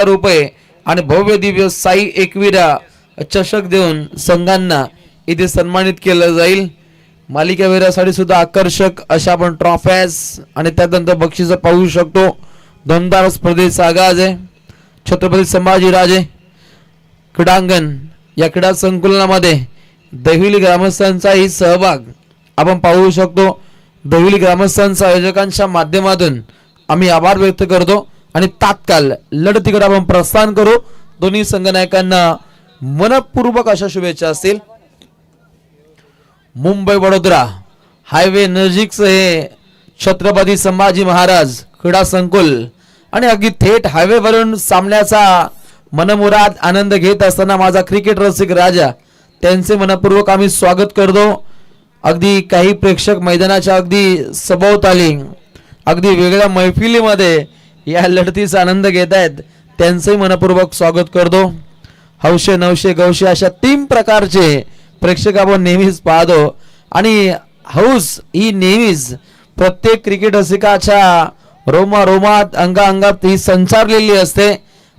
रुपये आणि भव्य दिव्य साई एकविरा चषक देऊन संघांना इथे सन्मानित केलं जाईल। मालिकावीरासाठी सुद्धा आकर्षक अशा आपण ट्रॉफीज आणि त्यानंतर बक्षीस पाहू शकतो। दमदार स्पर्धेचा आगाज आहे। छत्रपती संभाजीराजे क्रीडांगण या क्रीडा संकुलनामध्ये दहिवली ग्रामस्थांचाही सहभाग आपण पाहू शकतो। दहिवली ग्रामस्थांच्या आयोजकांच्या माध्यमातून आम्ही आभार व्यक्त करतो आणि तात्काळ लढतीकडे आपण प्रस्थान करू। दोन्ही संघनायकांना मनपूर्वक अशा शुभेच्छा असतील। मुंबई वडोदरा हायवे नजीकच हे छत्रपती संभाजी महाराज क्रीडा संकुल आणि अगदी थेट हायवेवरून सामन्याचा मनमुराद आनंद घेत असताना माझा क्रिकेट रसिक राजा त्यांचे मनपूर्वक आम्ही स्वागत करतो। अगदी काही प्रेक्षक मैदानाच्या अगदी सभोवताली अगदी वेगळ्या मैफिलीमध्ये या लढतीचा आनंद घेत आहेत, त्यांचंही मनपूर्वक स्वागत करतो। हौशे नवशे गौशे अशा 3 प्रकारचे प्रेक्षक आपण नेहमीच पाहतो आणि हौस ही नेहमीच प्रत्येक क्रिकेट रसिकाच्या रोमात अंगात ही संचारलेली असते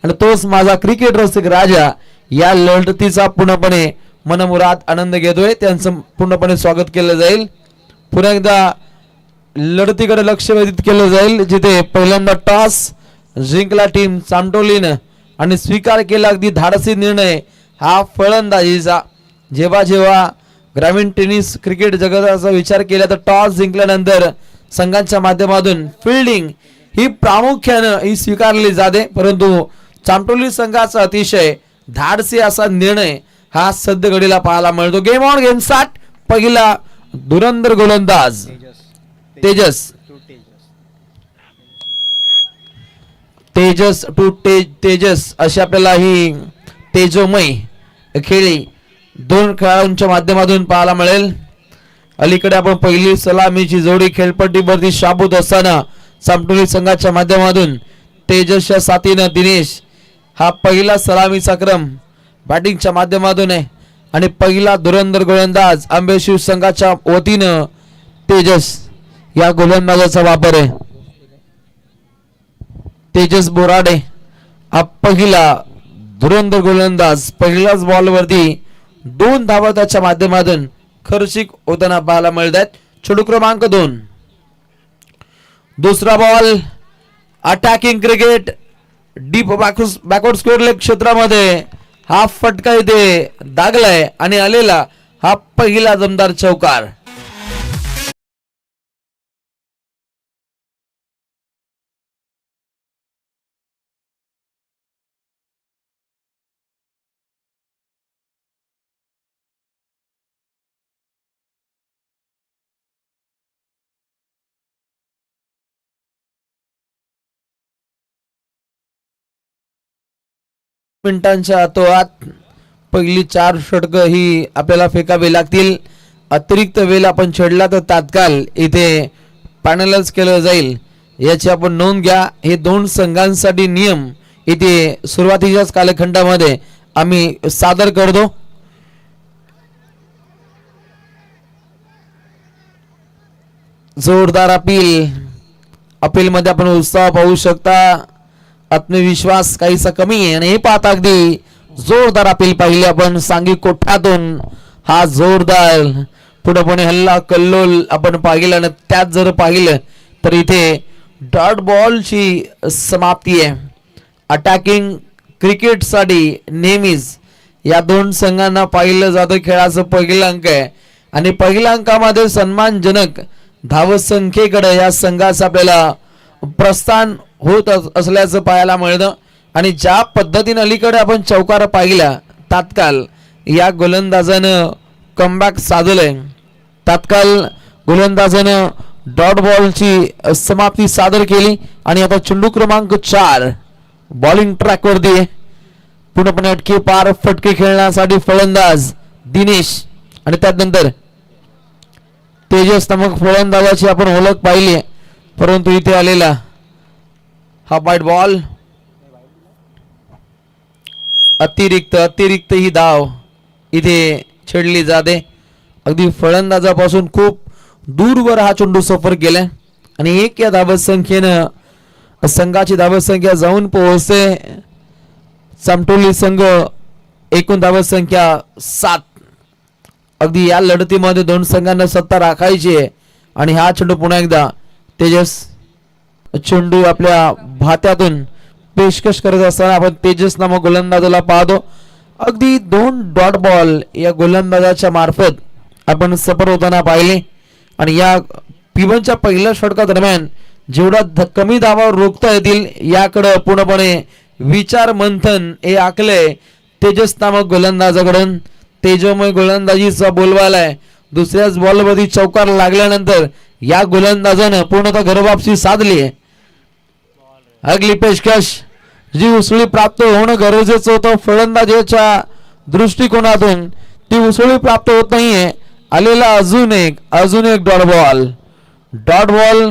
आणि तोच माझा क्रिकेट रसिक राजा या लढतीचा पूर्णपणे मनमुराद आनंद घेतोय। त्यांचं पूर्णपणे स्वागत केलं जाईल। पुन्हा एकदा लढतीकडे लक्ष वेधित केलं जाईल, जिथे पहिल्यांदा टॉस जिंकला टीम चामटोलीनं आणि स्वीकार केला अगदी धाडसी निर्णय हा फलंदाजीचा। जेव्हा ग्रामीण टेनिस क्रिकेट जगताचा विचार केला तर टॉस जिंकल्यानंतर संघांच्या माध्यमातून फिल्डिंग ही प्रामुख्याने ही स्वीकारली जाते, परंतु चामटोली संघाचा अतिशय धाडसी असा निर्णय हा सध्या घडीला पाहायला मिळतो। Game on game start. पहिला धुरंधर गोलंदाज तेजस टू तेजस अशी आपल्याला ही तेजोमय खेळी 2 खेळाडूंच्या माध्यमातून पाहायला मिळेल। अलीकडे आपण पहिली सलामीची जोडी खेळपट्टीवरती शाबूत असताना चामटोली संघाच्या माध्यमातून तेजसच्या साथीनं दिनेश हा पहिला सलामीचा क्रम बॅटिंगच्या माध्यमातून आहे आणि पहिला धुरंधर गोलंदाज आंबेशिव संघाच्या वतीनं तेजस या गोलंदाजाचा वापर आहे। तेजस बोराडे हा पहिला धुरंधर गोलंदाज पहिल्याच बॉलवरती 2 धावा त्याच्या माध्यमातून खर्चिक होताना पाहायला मिळतात। चेंडू क्रमांक 2 दुसरा ball attacking cricket deep backward square leg क्षेत्रामध्ये हा फटका इथे दागलाय आणि आलेला हा पहिला दमदार चौकार। मिनिटांच्या आतोआत पहिली 4 षटकं ही आपल्याला फेकावी लागतील। अतिरिक्त वेळ आपण छेडला तर तात्काळ इथे पॅनलाइज केलं जाईल, याची आपण नोंद घ्या। हे 2 संघांसाठी नियम इथे सुरुवातीच्याच कालखंडामध्ये आम्ही सादर करतो। जोरदार अपील मध्ये आपण उत्साह पाहू शकता। आत्मविश्वास काहीसा कमी आहे आणि हे पाहता अगदी जोरदार अपील पाहिले आपण सांगी कोठ्यातून हा जोरदार पुढेपणे हल्ला कल्लोल आपण पाहिला आणि त्यात जर पाहिलं तर इथे डॉट बॉलची समाप्ती आहे। अटॅकिंग क्रिकेटसाठी नेहमीच या 2 संघांना पाहिलं जातं खेळाचं पहिला अंक आहे आणि पहिल्या अंकामध्ये सन्मानजनक धावसंख्येकडे या संघाचं आपल्याला प्रस्थान होत असल्याचं पाहायला मिळतं आणि ज्या पद्धतीने अलीकडे आपण चौकार पाहिला तात्काळ या गोलंदाजानं कमबॅक साधलंय। तात्काळ गोलंदाजानं डॉट बॉलची समाप्ती सादर केली आणि आता चेंडू क्रमांक 4 बॉलिंग ट्रॅक वरती पूर्णपणे अटके पार फटके खेळण्यासाठी फलंदाज दिनेश आणि त्यानंतर तेजस नामक फलंदाजाची आपण ओळख पाहिली, परंतु इथे आलेला हा वाईट बॉल अतिरिक्त ही धाव इथे छेडली जाते। अगदी फलंदाजापासून खूप दूरवर हा चेंडू सफर केलाय आणि 1 या धावसंख्येनं संघाची धावसंख्या जाऊन पोहोचते चामटोली संघ एकूण धाव संख्या 7. अगदी या लढतीमध्ये दोन संघांना सत्ता राखायची आहे आणि हा चेंडू पुन्हा एकदा तेजस चेंडू आपल्या भात्यातून पेशकश करत असताना आपण तेजस नामक गोलंदाजाला पाहतो. अगदी 2 डॉट बॉल या गोलंदाजाच्या मार्फत आपण सफर होताना पाहिले आणि या P1च्या पहिल्या षटकादरम्यान जेवढा कमी धावावर रोखता येतील याकडे पूर्णपणे विचार मंथन हे आखले तेजस नामक गोलंदाजाकडून. तेजोमय गोलंदाजीचा बोलबाला आहे. दुसऱ्याच बॉलमध्ये चौकार लागल्यानंतर या गोलंदाजानं पूर्णतः घरवापसी साधली आहे. अगली पेशकश जी उसळी प्राप्त होणं गरजेचं होतं फलंदाजाच्या दृष्टिकोनातून ती उसळी प्राप्त होत नाहीये. आलेला अजून एक डॉट बॉल. डॉट बॉल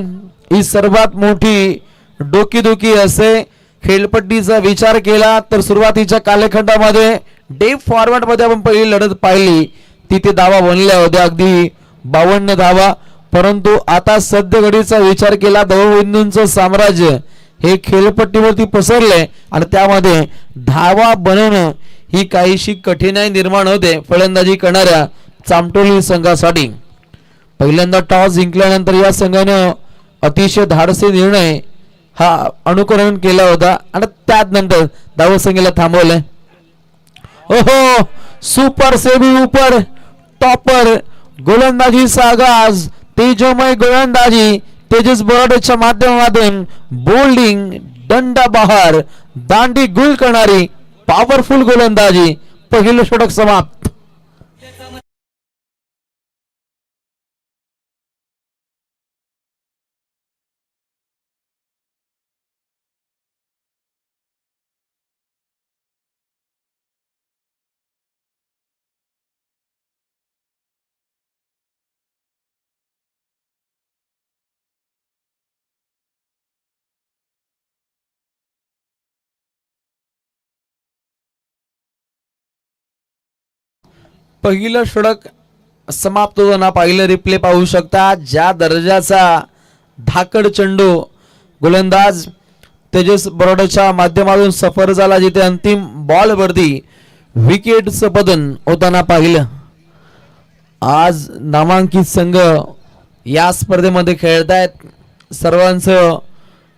ही सर्वात मोठी डोकीदुखी असे. खेळपट्टीचा विचार केला तर सुरुवातीच्या कालखंडामध्ये डे फॉरवर्ड मध्ये आपण पहिली लढत पाहिली तिथे धावा बनल्या होत्या अगदी 52 धावा. परंतु आता सध्या घडीचा विचार केला धावबिंदूंचं साम्राज्य हे खेळपट्टीवरती पसरले आणि त्यामध्ये धावा बनवणं ही काहीशी कठीणाई निर्माण होते फलंदाजी करणाऱ्या चामटोली संघासाठी. पहिल्यांदा टॉस जिंकल्यानंतर या संघानं अतिशय धाडसी निर्णय हा अनुकरण केला होता आणि त्यानंतर धावसंख्येला थांबवलंय. ओहो सुपर सेमी ऊपर टॉपर गोलंदाजीचा आगाज. तेजोमय गोलंदाजी तेजस बोराडेच्या माध्यमातून बोल्डिंग दंडा बहार दांडी गुल करणारी पॉवरफुल गोलंदाजी. पहिलं षटक समाप्त. पहिलं षटक समाप्त होताना पहिलं रिप्ले पाहू शकता. ज्या दर्जाचा धाकड चेंडू गोलंदाज तेजस बरोडाच्या माध्यमातून सफर झाला जिथे अंतिम बॉल वरती विकेटचं पतन होताना पाहिलं. आज नामांकित संघ या स्पर्धेमध्ये खेळतायत. सर्वांचं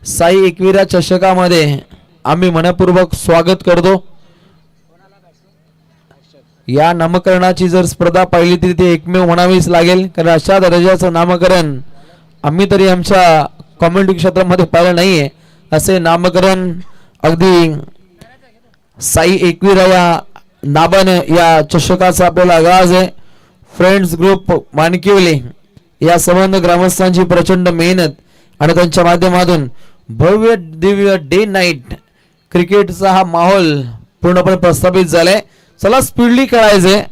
साई एकविरा चषकामध्ये आम्ही मनपूर्वक स्वागत करतो. या नामकरणाची जर स्पर्धा पाहिली तरी ती एकमेव म्हणावीच लागेल कारण अशा दर्जाचं नामकरण आम्ही तरी आमच्या कॉमेंट्री क्षेत्रामध्ये पाहिलं नाहीये. असे नामकरण अगदी साई एकविरा या नाबाने या चषकाचा आपल्याला आगाज आहे. फ्रेंड्स ग्रुप मानकिवली या संबंध ग्रामस्थांची प्रचंड मेहनत आणि त्यांच्या माध्यमातून भव्य दिव्य डे नाईट क्रिकेटचा हा माहोल पूर्णपणे प्रस्थापित झालाय. चला स्पीडली खेळायचे.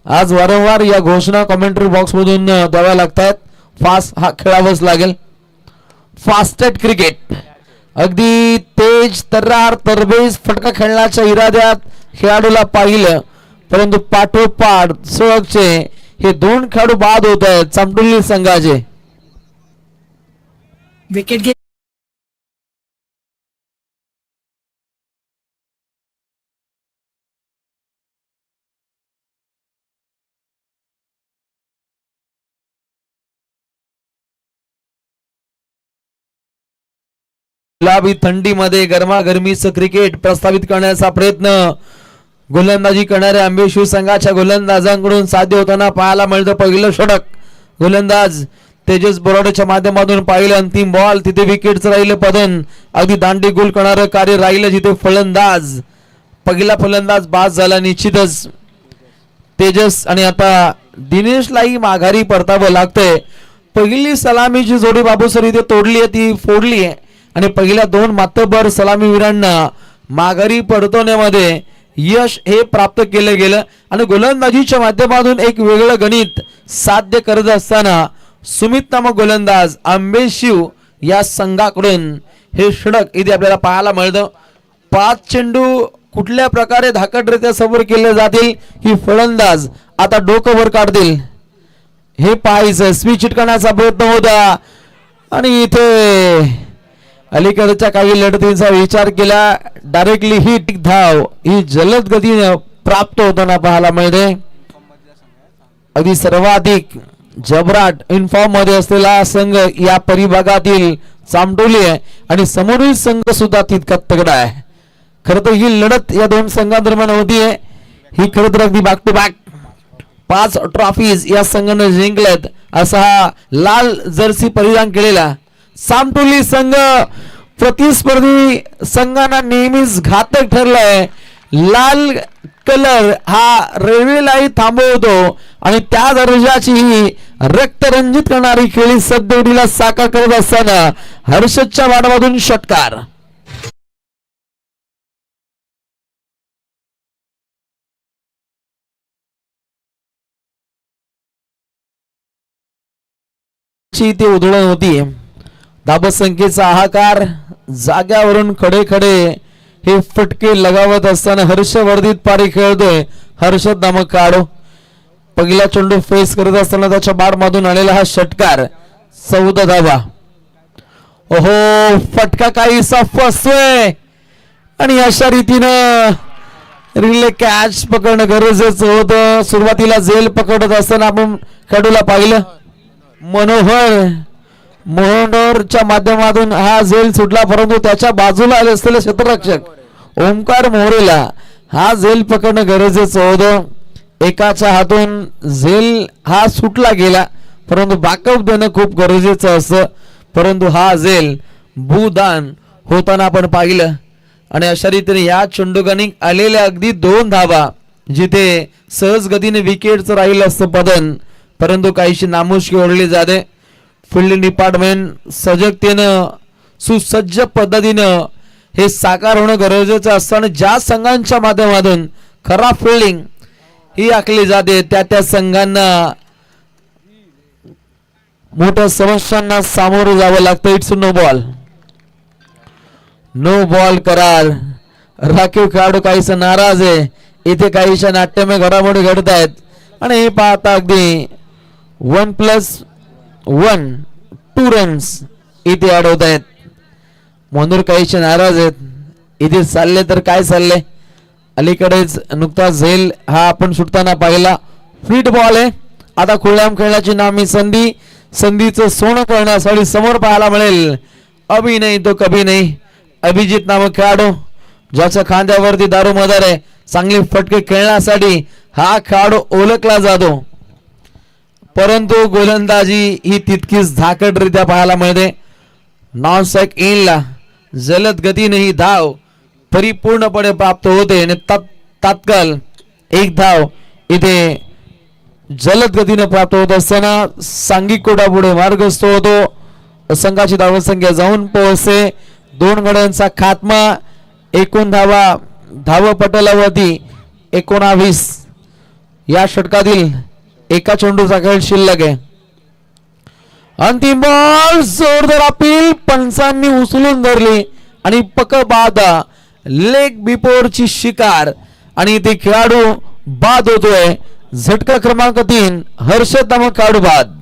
आज वारंवार या घोषणा कमेंट्री बॉक्स मधून द्याव्या लागतात. फास्ट हा खेळावाच लागेल. फास्टेड क्रिकेट अगदी तेज तर्रार तरबेज फटका खेळण्याच्या इराद्यात खेळाडूला पाहिलं परंतु पाठोपाठ सळगचे हे 2 खेळाडू बाद होत आहेत चामटोली संघाचे. विकेट गुलाबी थंडीमध्ये गरमागरमीचं क्रिकेट प्रस्थापित करण्याचा प्रयत्न गोलंदाजी करणाऱ्या आंबेशिव संघाच्या गोलंदाजांकडून साध्य होताना पाहायला मिळतं. पहिलं षटक गोलंदाज तेजस बोराडेच्या माध्यमातून पाहिलं. अंतिम बॉल तिथे विकेटचं राहिलं पतन. अगदी दांडी गोल करणारं कार्य राहिलं जिथे फलंदाज पहिला फलंदाज बाद झाला निश्चितच तेजस. आणि आता दिनेशलाही माघारी परतावं लागतंय. पहिली सलामीची जोडी बाबूसर इथे तोडली आहे ती फोडली आहे आणि पहिल्या 2 मातबर सलामीवीरांना माघारी परतवण्यामध्ये यश हे प्राप्त केलं गेलं आणि गोलंदाजीच्या माध्यमातून एक वेगळं गणित साध्य करत असताना सुमित नामक गोलंदाज आंबेशिव या संघाकडून हे षटक इथे आपल्याला पाहायला मिळतं. 5 चेंडू कुठल्या प्रकारे धाकटरित्या समोर केले जातील ही फलंदाज आता डोकं वर काढतील हे पाहायचं. स्विच चिटकण्याचा प्रयत्न होता आणि इथे अलीकडच्या काही लढतींचा विचार केला डायरेक्टली ही धाव ही जलद गतीने प्राप्त होताना पाहायला मिळते. अगदी सर्वाधिक जबराट इन्फॉर्म मध्ये असलेला संघ या परिभागातील चामटोली आहे आणि समोरील संघ सुद्धा तितका तगडा आहे. खरं तर ही लढत या दोन संघांदरम्यान होती आहे. ही खरं तर अगदी बॅक टू बॅक 5 ट्रॉफीज या संघाने जिंकल्यात असा हा लाल जर्सी परिधान केलेला सामटोली संघ प्रतिस्पर्धी संघांना नेहमीच घातक ठरलाय. लाल कलर हा रेल्वेलाही थांबवतो आणि त्या दर्जाची ही रक्तरंजित करणारी खेळी सद्यवडीला साकार करत असताना हर्षदच्या माध्यमातून षटकार. ती उधळण होती. धाबसंख्येचा हाहाकार जाग्यावरून खडे खडे हे फटके लगावत असताना हर्षवर्धित पारी खेळतोय हर्षद नामक काढो. पहिला चेंडू फेस करत असताना त्याच्या बाडमधून आलेला हा षटकार 14 धावा. ओहो फटका काहीसा फसतोय आणि अशा रीतीनं रिले कॅच पकडणं गरजेचं होतं. सुरुवातीला झेल पकडत असताना आपण खेळूला पाहिलं मनोहरच्या माध्यमातून हा झेल सुटला परंतु त्याच्या बाजूला आले असलेले क्षेत्ररक्षक ओमकार मोरेला हा झेल पकडणं गरजेचं होतं. एकाच्या हातून झेल हा सुटला गेला परंतु बॅकअप देणं खूप गरजेचं असतं परंतु हा झेल भूदान होताना आपण पाहिलं आणि अशा रीतीने या चेंडूगणी आलेल्या अगदी 2 धावा जिथे सहज गतीने विकेटचं राहिलं असतं पदन परंतु काहीशी नामुष्की ओढली जाते. फिल्डिंग डिपार्टमेंट सजगतेनं सुसज्ज पद्धतीनं हे साकार होणं गरजेचं असतं आणि ज्या संघांच्या माध्यमातून खराब फिल्डिंग ही आखली जाते त्या संघांना मोठ्या समस्यांना सामोरं जावं लागतं. इट्स नो बॉल करार. राखीव खेळाडू काहीसा नाराज आहे. इथे काहीशा नाट्यमय घडामोडी घडत आहेत आणि हे पाहता अगदी 1+1 2 रन्स इथे ऍड होत आहेत. मनोर काहीशे नाराज आहेत. इथे चालले तर काय चालले. अलीकडेच नुकताच झेल हा आपण सुटताना पाहिला. फ्रीट बॉल आहे. आता खुळ्याम खेळण्याची नामी संधीचं सोनं करण्यासाठी समोर पाहायला मिळेल अभि नाही तो कभी नाही अभिजित नामक खेळाडू ज्याच्या खांद्यावरती दारू मदार आहे. चांगले फटके खेळण्यासाठी हा खेळाडू ओळखला जातो परंतु गोलंदाजी ही तितकीच धाकटरित्या पाहायला मिळते. नॉन स्ट्राइक इनला जलद गतीने ही धाव परिपूर्णपणे प्राप्त होते आणि तात्काळ 1 धाव इथे जलद गतीने प्राप्त होत असताना सांघिक कोटापुढे मार्गस्थ होतो. संघाची धावसंख्या जाऊन पोहोचते 2 गड्यांचा खात्मा. एकूण धावपटलावरती 19 या षटकातील एका चेंडूचा खेळ शिल्लक आहे. अंतिम बॉल जोरदार अपील पंचांनी उचलून धरली आणि पकबादा लेग बिफोरची शिकार आणि ते खेळाडू बाद होतोय. झटका क्रमांक 3 हर्षद नामक खेळाडू बाद.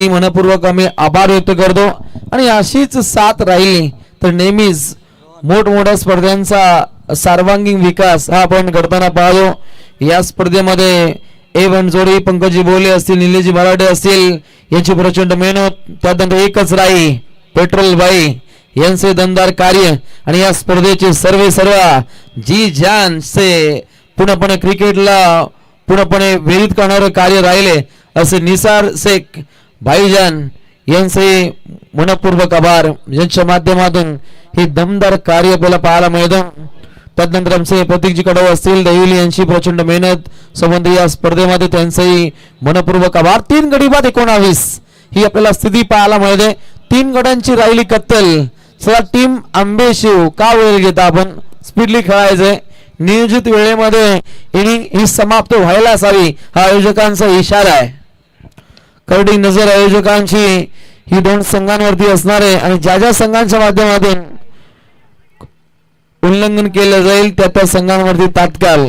मनपूर्वक आम्ही आभार व्यक्त करतो आणि अशीच साथ राहिली तर नेहमीच मोठमोठ्या स्पर्धांचा सर्वांगीण विकास हा आपण करताना पाहतो. या स्पर्धेमध्ये A1 जोडी पंकजी बोले असतील निलेजी मराठे असतील यांची प्रचंड मेहनत त्यानंतर एकच राही पेट्रोल बाई यांचे दमदार कार्य आणि या स्पर्धेचे सर्व जी जान से पूर्णपणे क्रिकेटला पूर्णपणे वेधित करणारे कार्य राहिले असे निसार शेख भाईजान यांचे मनपूर्वक आभार. यांच्या माध्यमातून हे दमदार कार्य आपल्याला पाहायला मिळतं. त्यानंतर आमचे प्रतीकजी कडव असतील दहिवली यांची प्रचंड मेहनत संबंधी या स्पर्धेमध्ये त्यांचंही मनपूर्वक आभार. 3 गडी बाद 19 ही आपल्याला स्थिती पाहायला मिळते. 3 गड्यांची राहिली कत्तल. चला टीम आंबेशिव का वेळ घेता आपण स्पीडली खेळायचंय. नियोजित वेळेमध्ये इनिंग ही समाप्त व्हायला असावी हा आयोजकांचा इशारा आहे. करडी नजर आयोजकांची ही 2 संघांवरती असणार आहे आणि ज्या ज्या संघांच्या माध्यमातून उल्लंघन केलं जाईल त्या संघांवरती तात्काळ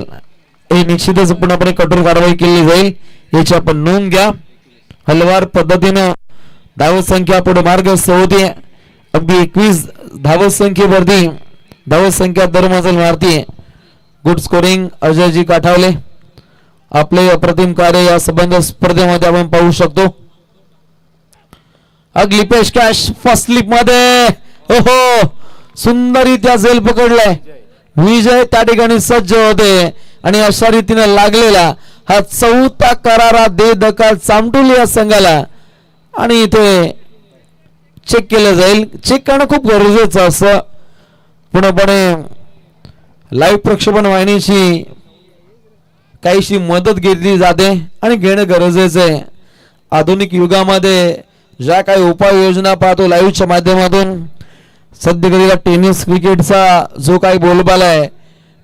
हे निश्चितच पूर्णपणे कठोर कारवाई केली जाईल याची आपण नोंद घ्या. हलवार पद्धतीनं धावत संख्या पुढे मार्गस्थ होते. अगदी 21 धावत संख्येवरती धावत संख्या दरमजल मारतीये. गुड स्कोरिंग अजयजी काठावले आपले अप्रतिम कार्य या संबंध स्पर्धेमध्ये आपण पाहू शकतो. लिपेश कॅश फर्स्ट स्लिप मध्ये ओहो सुंदररित्या झेल पकडलाय. विजय त्या ठिकाणी सज्ज होते आणि अशा रीतीने लागलेला हा 4था करारा दे धक्का चामटुली या संघाला आणि इथे चेक केलं जाईल. चेक करणं खूप गरजेचं असं. पूर्णपणे लाईव्ह प्रक्षेपण वाहिनीची काहीशी मदत घेतली जाते आणि घेणं गरजेचं आहे. आधुनिक युगामध्ये ज्या काही उपाययोजना पाहतो लाईव्हच्या माध्यमातून सध्या टेनिस क्रिकेटचा जो काही बोलबाला आहे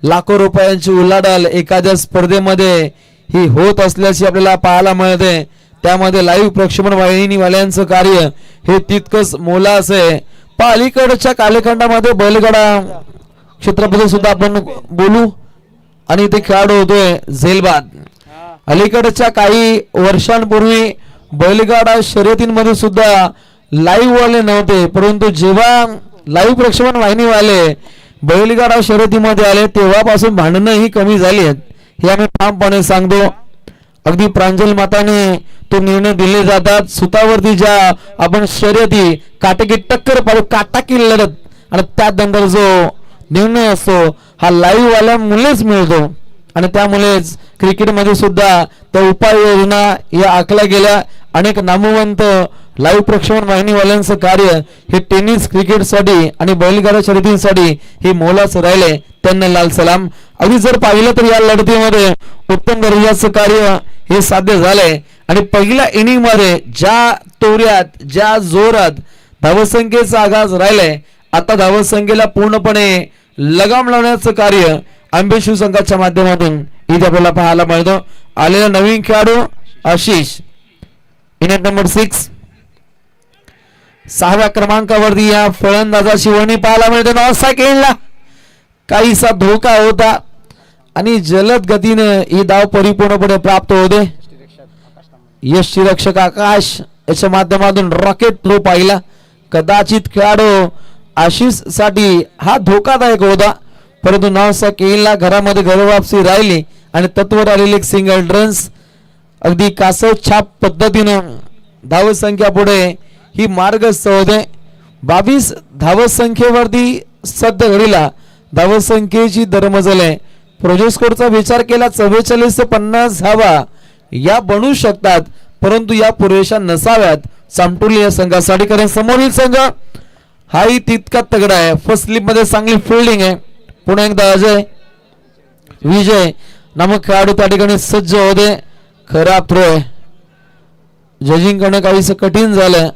लाखो रुपयांची उलाढाल एखाद्या स्पर्धेमध्ये ही होत असल्याची आपल्याला पाहायला मिळते. त्यामध्ये लाईव्ह प्रक्षेपण वाहिनीवाल्यांचं कार्य हे तितकंच मोलाचं आहे. अलीकडच्या कालखंडामध्ये बैलगाडा क्षेत्राबद्दल सुद्धा आपण बोलू आणि इथे खेळाडू होतोय झेलबाद. अलीकडच्या काही वर्षांपूर्वी बैलगाडा शर्यतींमध्ये सुद्धा लाईव्ह वाले नव्हते परंतु जेव्हा लाईव्ह प्रक्षेपण वाहिनीवाले बैलगाडा शर्यतीमध्ये आले तेव्हापासून भांडणं ही कमी झाली आहेत हे आम्ही ठामपणे सांगतो. अगदी प्रांजल माताने तो निर्णय दिले जातात. सुतावरती ज्या आपण शर्यती काटेकी टक्कर पाडू काटाकी लढत आणि त्यानंतर जो निर्णय असतो हा लाईव्ह वाल्यामुळेच मिळतो आणि त्यामुळेच क्रिकेटमध्ये सुद्धा त्या उपाययोजना या आखल्या गेल्या. अनेक नामवंत लाईव्ह प्रक्षेपण वाहिनीवाल्यांचं कार्य हे टेनिस क्रिकेटसाठी आणि बैलगाडा शर्यतींसाठी हे मोलाचं राहिले. त्यांना लाल सलाम. अगदी जर पाहिलं तर या लढतीमध्ये उत्तम दर्जाचं कार्य हे साध्य झालंय आणि पहिल्या इनिंग मध्ये ज्या तोऱ्यात ज्या जोरात धावसंख्येचा आगाज राहिलाय आता धावसंख्येला पूर्णपणे लगाम लावण्याचं कार्य आंबेशिव संघाच्या माध्यमातून इथे आपल्याला पाहायला मिळतं. आलेला नवीन खेळाडू आशिष इनिंग नंबर 6 6व्या क्रमांकावरती या फलंदाजाची वर्णी पाहायला मिळते. नॉनस्ट्राईक काहीसा धोका होता आणि जलद गतीनं ही धाव परिपूर्णपणे प्राप्त होते. यष्टीरक्षक आकाश याच्या माध्यमातून रॉकेट थ्रो पाहिला. कदाचित खेळाडू आशिष साठी हा धोकादायक होता परंतु नॉनस्ट्राईक घरामध्ये घरवापसी राहिली आणि तत्वर आलेले एक सिंगल रन्स अगदी कासव छाप पद्धतीनं धावसंख्या पुढे ही मार्गस्थ होते. 22 धावसंख्येवरती सध्या घडीला धावसंख्येची दरमजल आहे. प्रोजेक्ट स्कोरचा विचार केला 44 ते 50 धावा या बनू शकतात परंतु या पुरेशा नसाव्यात चामटुली या संघासाठी. कारण समोरील संघ हाही तितका तगडा आहे. फर्स्ट स्लिप मध्ये चांगली फिल्डिंग आहे. पुन्हा एकदा अजय विजय नामक खेळाडू त्या ठिकाणी सज्ज होते. खराब थ्रो आहे. जजिंग करणं काहीसं कठीण झालं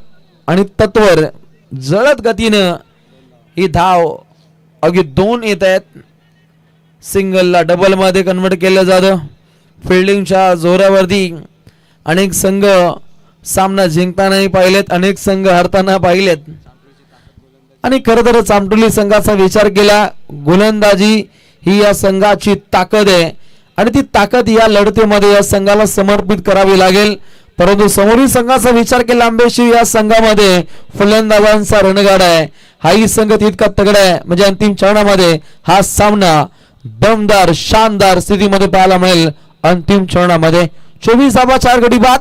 आणि तत्वर जलद गतीनं ही धाव अगदी 2 येत आहेत. सिंगलला डबल मध्ये कन्वर्ट केलं जातं. फिल्डिंगच्या जोरावरती अनेक संघ सामना जिंकतानाही पाहिलेत अनेक संघ हरताना पाहिलेत आणि खरं तर चामटुली संघाचा विचार केला गोलंदाजी ही या संघाची ताकद आहे आणि ती ताकद या लढतीमध्ये या संघाला समर्पित करावी लागेल. परंतु समोरील संघाचा विचार केला आंबेशिव या संघामध्ये फलंदाजांचा रणगाडा आहे. हाही संघ तितका तगडा आहे म्हणजे अंतिम चरणामध्ये हा सामना दमदार शानदार स्थितीमध्ये पाहायला मिळेल. अंतिम चरणामध्ये 24 धावा 4 गडी बाद.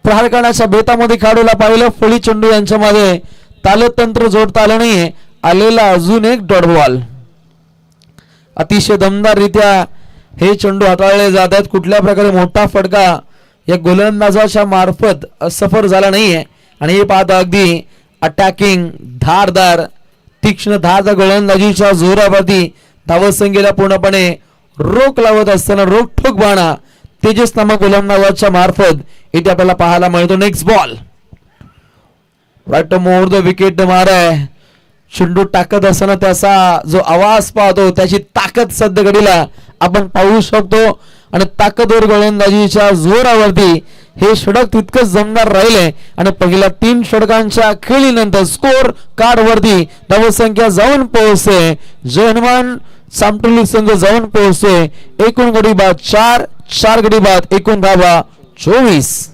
प्रहार करण्याच्या बेतामध्ये खेळाडूला पाहिलं फळी चेंडू यांच्यामध्ये तालतंत्र जोडता आलं नाहीये. आलेला अजून एक डॉट बॉल. अतिशय दमदार रित्या हे चेंडू हाताळले जात आहेत. कुठल्या प्रकारे मोठा फटका या गोलंदाजाच्या मार्फत सफर झाला नाहीये आणि हे पाहता अगदी अटॅकिंग धारदार तीक्ष्ण धार गोलंदाजीच्या जोरावरती धावसंख्येला पूर्णपणे रोख लावत असताना रोखठोक बाणा तेजस नामक गोलंदाजाच्या मार्फत इथे आपल्याला पाहायला मिळतो. Next ball right more the wicket माराय चेंडू टाकत असताना त्याचा जो आवाज पाहतो त्याची ताकद सध्या घडीला आपण पाहू शकतो आणि ताकदवर गोलंदाजीच्या जोरावरती हे षटक तितकंच जमदार राहिले आणि पहिल्या 3 षटकांच्या खेळीनंतर स्कोर कार्ड वरती धावसंख्या जाऊन पोहोचते. जय हनुमान सामटोली संघ जाऊन पोहोचते. एकूण गडी बाद 4 गडी बाद एकूण धावा 24.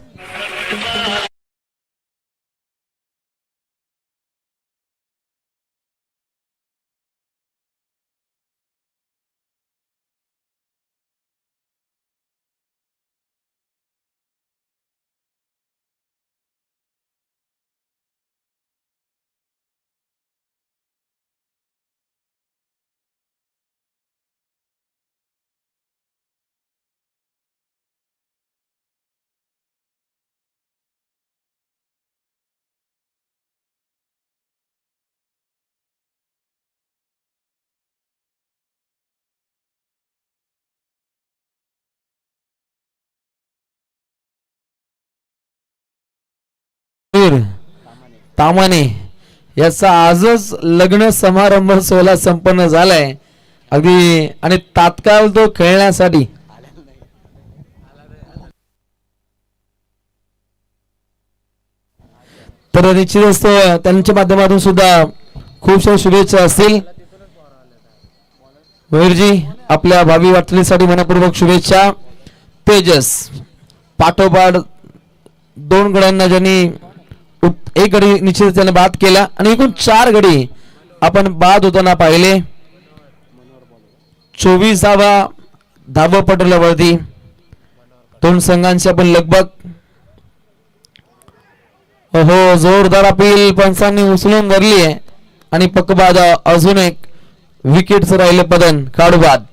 तामाने याचा आजच लग्न समारंभ सोहळा संपन्न झालाय अगदी आणि तात्काळ तो खेळण्यासाठी तर निश्चितच त्यांच्या माध्यमातून सुद्धा खूपशा शुभेच्छा असतील. मयूरजी आपल्या भावी वाटचालीसाठी मनपूर्वक शुभेच्छा. तेजस पाठोपाठ 2 गड्यांना ज्यांनी एक गडी निश्चित त्याने बाद केला आणि एकूण 4 गडी आपण बाद होताना पाहिले. 24 धावा पटलावरती 2 संघांची आपण लगबग. हो जोरदार अपील पंचांनी उचलून धरली आहे आणि पक्कबाद अजून एक विकेटच राहिले पदन काढू बाद.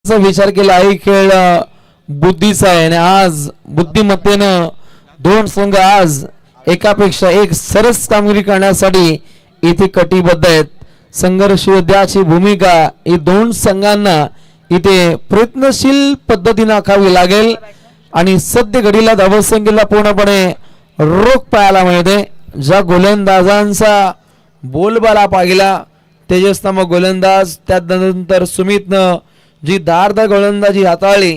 विचार केला आहे खेळ बुद्धीचा आहे आणि आज बुद्धिमत्तेनं 2 संघ आज एकापेक्षा एक सरस कामगिरी करण्यासाठी इथे कटिबद्ध आहेत. संघर्ष योद्ध्याची भूमिका ही 2 संघांना इथे प्रयत्नशील पद्धतीने आखावी लागेल आणि सध्या घडीला धावसंख्येला पूर्णपणे रोख पाहायला मिळते. ज्या गोलंदाजांचा बोलबाला पाहिला तेजस नामक गोलंदाज त्यानंतर सुमितनं जी धारदार गोलंदाजी हाताळली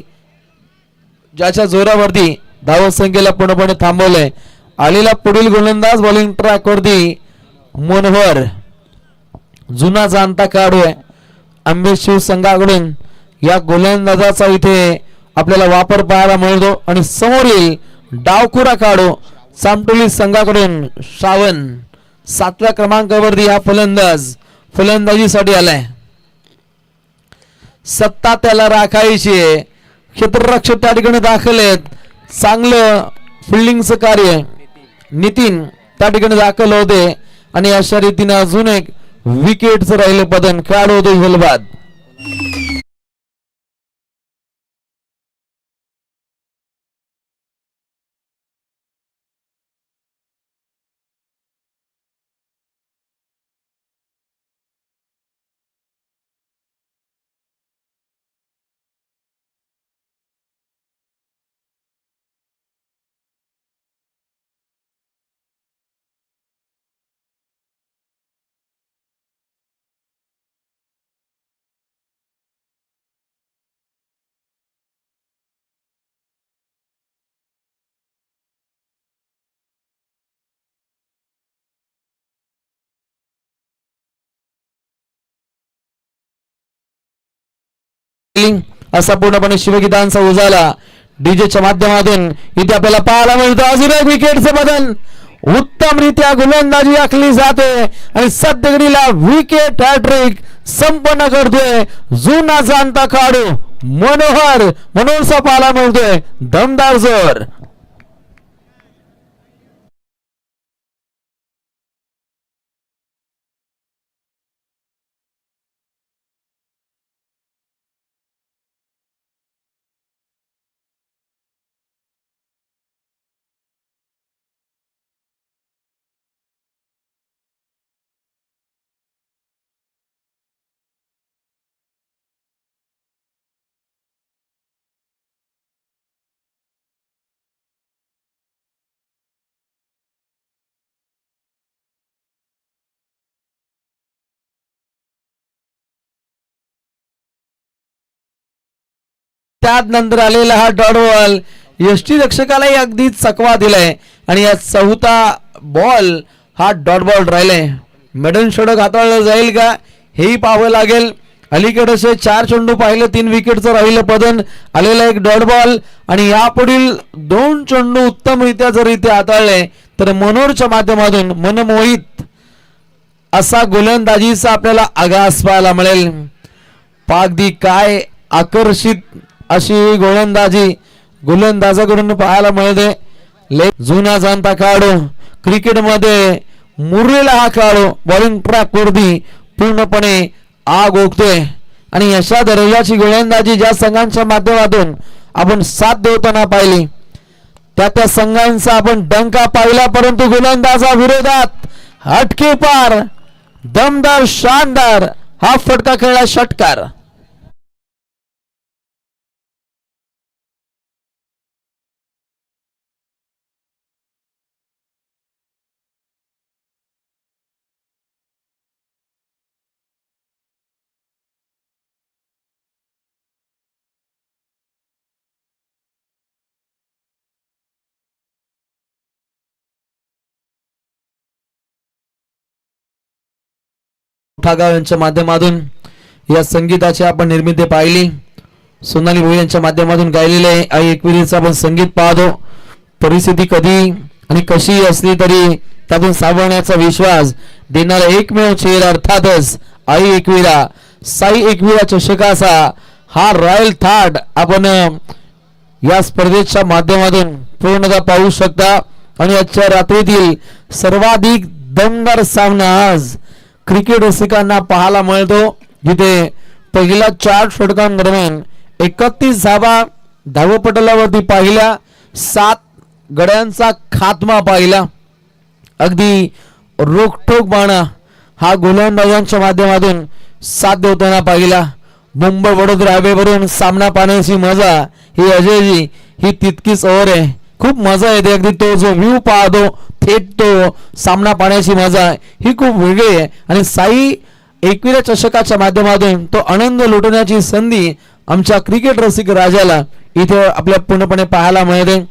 ज्याच्या जोरावरती धावसंख्येला पूर्णपणे थांबवलंय. आलेला पुढील गोलंदाज बॉलिंग ट्रॅक वरती मनोहर जुना जाणता खेळाडू आहे. आंबेशिव संघाकडून या गोलंदाजाचा इथे आपल्याला वापर पाहायला मिळतो आणि समोरील डावखुरा खेळाडू सामटोली संघाकडून श्रावण 7व्या क्रमांकावरती हा फलंदाजीसाठी आलाय. सत्ता त्याला राखायची आहे. क्षेत्ररक्षक त्या ठिकाणी दाखल आहेत. चांगलं फिल्डिंगचं कार्य नितीन त्या ठिकाणी दाखल होते आणि अशा रीतीने अजून एक विकेटचं राहिले पदन खेळाडू होते झलबाद. असा पूर्णपणे शिवगीतांचा उजाला डीजेच्या माध्यमातून इथे आपल्याला पाहायला मिळतं अजून एक विकेटचं बदल. उत्तमरित्या गोलंदाजी आखली जाते आणि सद्यघडीला विकेट हॅट्रिक संपन्न करतोय जुना जाणता खेळाडू मनोहरचा पाहायला मिळतोय दमदार जोर. त्यानंतर आलेला हा डॉट बॉल यष्टी रक्षकालाही अगदी चकवा दिलाय आणि या चौथा बॉल हा डॉट बॉल राहिलाय. मेडन षटक हाताळलं जाईल का हेही पाहावं लागेल. अलीकडे 4 चेंडू पाहिले 3 विकेटचं राहिलं पदन आलेला एक डॉट बॉल आणि यापुढील 2 चेंडू उत्तमरित्या जर इथे हाताळले तर मनोहरच्या माध्यमातून मनमोहित असा गोलंदाजीचा आपल्याला आगास पाहायला मिळेल. पागदी काय आकर्षित अशी गोलंदाजाकडून पाहायला मिळते. जुना जाणता खेळाडू क्रिकेटमध्ये मुरलेला हा खेळाडू बॉलिंग ट्रॅक वरती पूर्णपणे आग ओकतोय आणि अशा दर्जाची गोलंदाजी ज्या संघांच्या माध्यमातून आपण साथ देताना पाहिली त्या संघांचा आपण डंका पाहिला, परंतु गोलंदाजा विरोधात हटके पार दमदार शानदार हा फटका खेळला षटकार. गाव यांच्या माध्यमातून या संगीताची आपण निर्मिती पाहिली. सोनाली भोई यांच्या माध्यमातून गायलेले आई एकविरीचं आपण संगीत पाहतो. परिस्थिती कधी आणि कशी असली तरी त्यातून सावरण्याचा विश्वास देणारा एकमेव चेहरा अर्थातच आई एकविरा. साई एकविरा चषकाचा हा रॉयल थाट आपण या स्पर्धेच्या माध्यमातून पूर्णतः पाहू शकता आणि आजच्या रात्रीतील सर्वाधिक दमदार सामना आज क्रिकेट रसिकांना पाहायला मिळतो, जिथे पहिल्या 4 षटकांदरम्यान 31 धावा धावपटलावरती पाहिल्या, 7 गड्यांचा खात्मा पाहिला. अगदी रोखठोक बाणा हा गोलंदाजांच्या माध्यमातून साथ देताना पाहिला. मुंबई वडोदरा हायवेवरून सामना पाहण्याची मजा ही अजयजी ही तितकीच और आहे. खूप मजा येते. अगदी तो जो व्ह्यू पाहतो थेट तो सामना पाहण्याची मजा ही खूप वेगळी आहे आणि साई एकविरा चषकाच्या माध्यमातून तो आनंद लुटण्याची संधी आमच्या क्रिकेट रसिक राजाला इथे आपल्या पूर्णपणे पाहायला मिळते.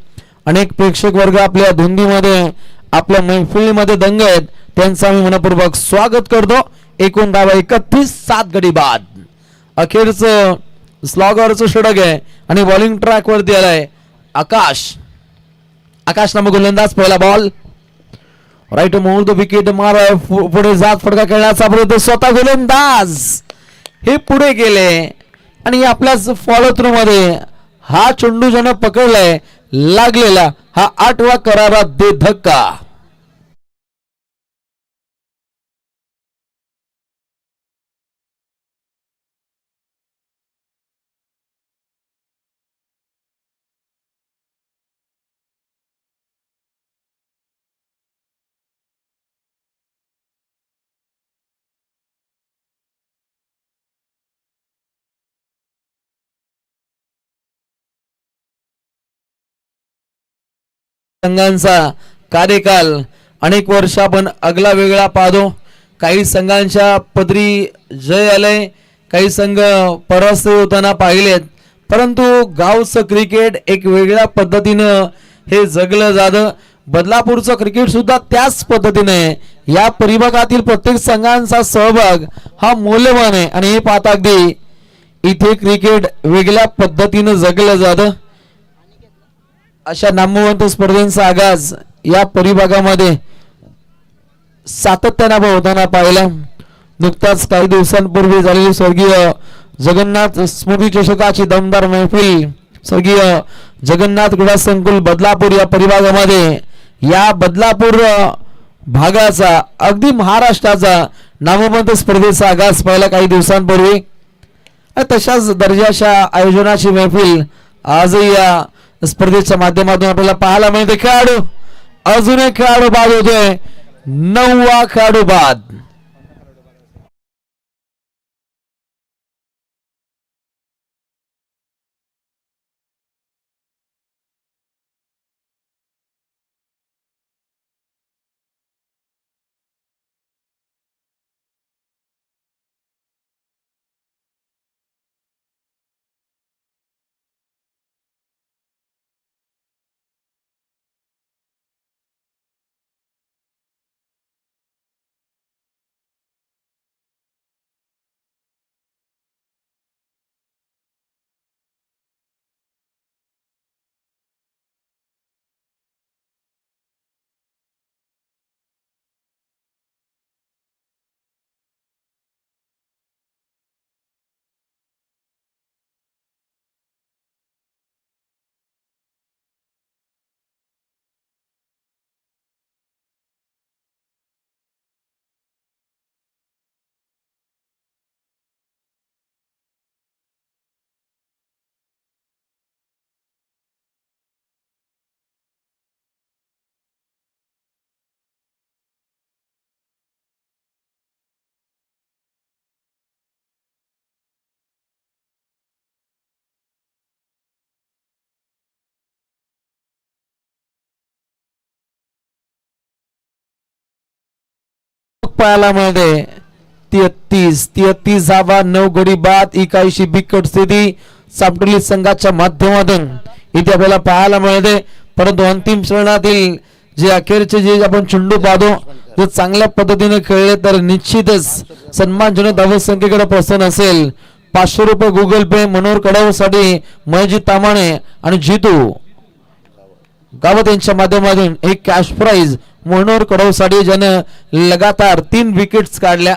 अनेक प्रेक्षक वर्ग आपल्या धुंदीमध्ये आपल्या मैफिलीमध्ये दंग आहेत, त्यांचं आम्ही मनपूर्वक स्वागत करतो. एकूण धावा 31, 7 गडी बाद. अखेरचं स्लॉगरचं षटक आहे आणि बॉलिंग ट्रॅक वरती आलाय आकाश नामक गोलंदाज. पहिला बॉल राईट मोड विकेट मार पुढे जात फटका खेळण्याचा प्रयत्न स्वतः गोलंदाज हे पुढे गेले आणि आपल्याच फॉलो थ्रू मध्ये हा चेंडू ज्यानं पकडलाय लागलेला हा 8वा करारात दे धक्का. संघांचा कार्यकाल अनेक वर्ष आपण अगला वेगळा पाहतो. काही संघांच्या पदरी जय आलंय, काही संघ परास्त होताना पाहिलेत, परंतु गावचं क्रिकेट एक वेगळ्या पद्धतीनं हे जगलं जातं. बदलापूरचं क्रिकेट सुद्धा त्याच पद्धतीने या परिभागातील प्रत्येक संघांचा सहभाग हा मौल्यवान आहे आणि हे पाहता अगदी इथे क्रिकेट वेगळ्या पद्धतीनं जगलं जातं. अशा नामवंत स्पर्धेचा आगाज या परिभागामध्ये सातत्याने होताना पाहिला. नुकताच काही दिवसांपूर्वी झालेली स्वर्गीय जगन्नाथ स्मृती चषकाची दमदार मैफिल स्वर्गीय जगन्नाथ क्रीडा संकुल बदलापूर या परिभागामध्ये या बदलापूर भागाचा अगदी महाराष्ट्राचा नामवंत स्पर्धेचा आगाज पाहिला काही दिवसांपूर्वी. तशाच दर्जाच्या आयोजनाची मैफिल आजही या स्पर्धेच्या माध्यमातून आपल्याला पाहायला मिळते. खेळाडू अजून एक खेळाडू बाद होतोय. 9वा खेळाडू बाद. पाहायला मिळते 33 9 गडी बाद 81 बिकट स्थिती सापटोली संघाच्या माध्यमातून इथे आपल्याला पाहायला मिळते. परंतु अंतिम श्रेणातील जे अखेरचे जे आपण चेंडू पाहतो जर चांगल्या पद्धतीने खेळले तर निश्चितच सन्मानजनक धावसंख्येकडे पसंत असेल. 500 रुपये गुगल पे मनोहर कडावसाठी मयजी तामाणे आणि जितू गावत यांच्या माध्यमातून एक कॅश प्राइज मनोहर कडवसाठी ज्यानं लगातार 3 विकेट्स काढल्या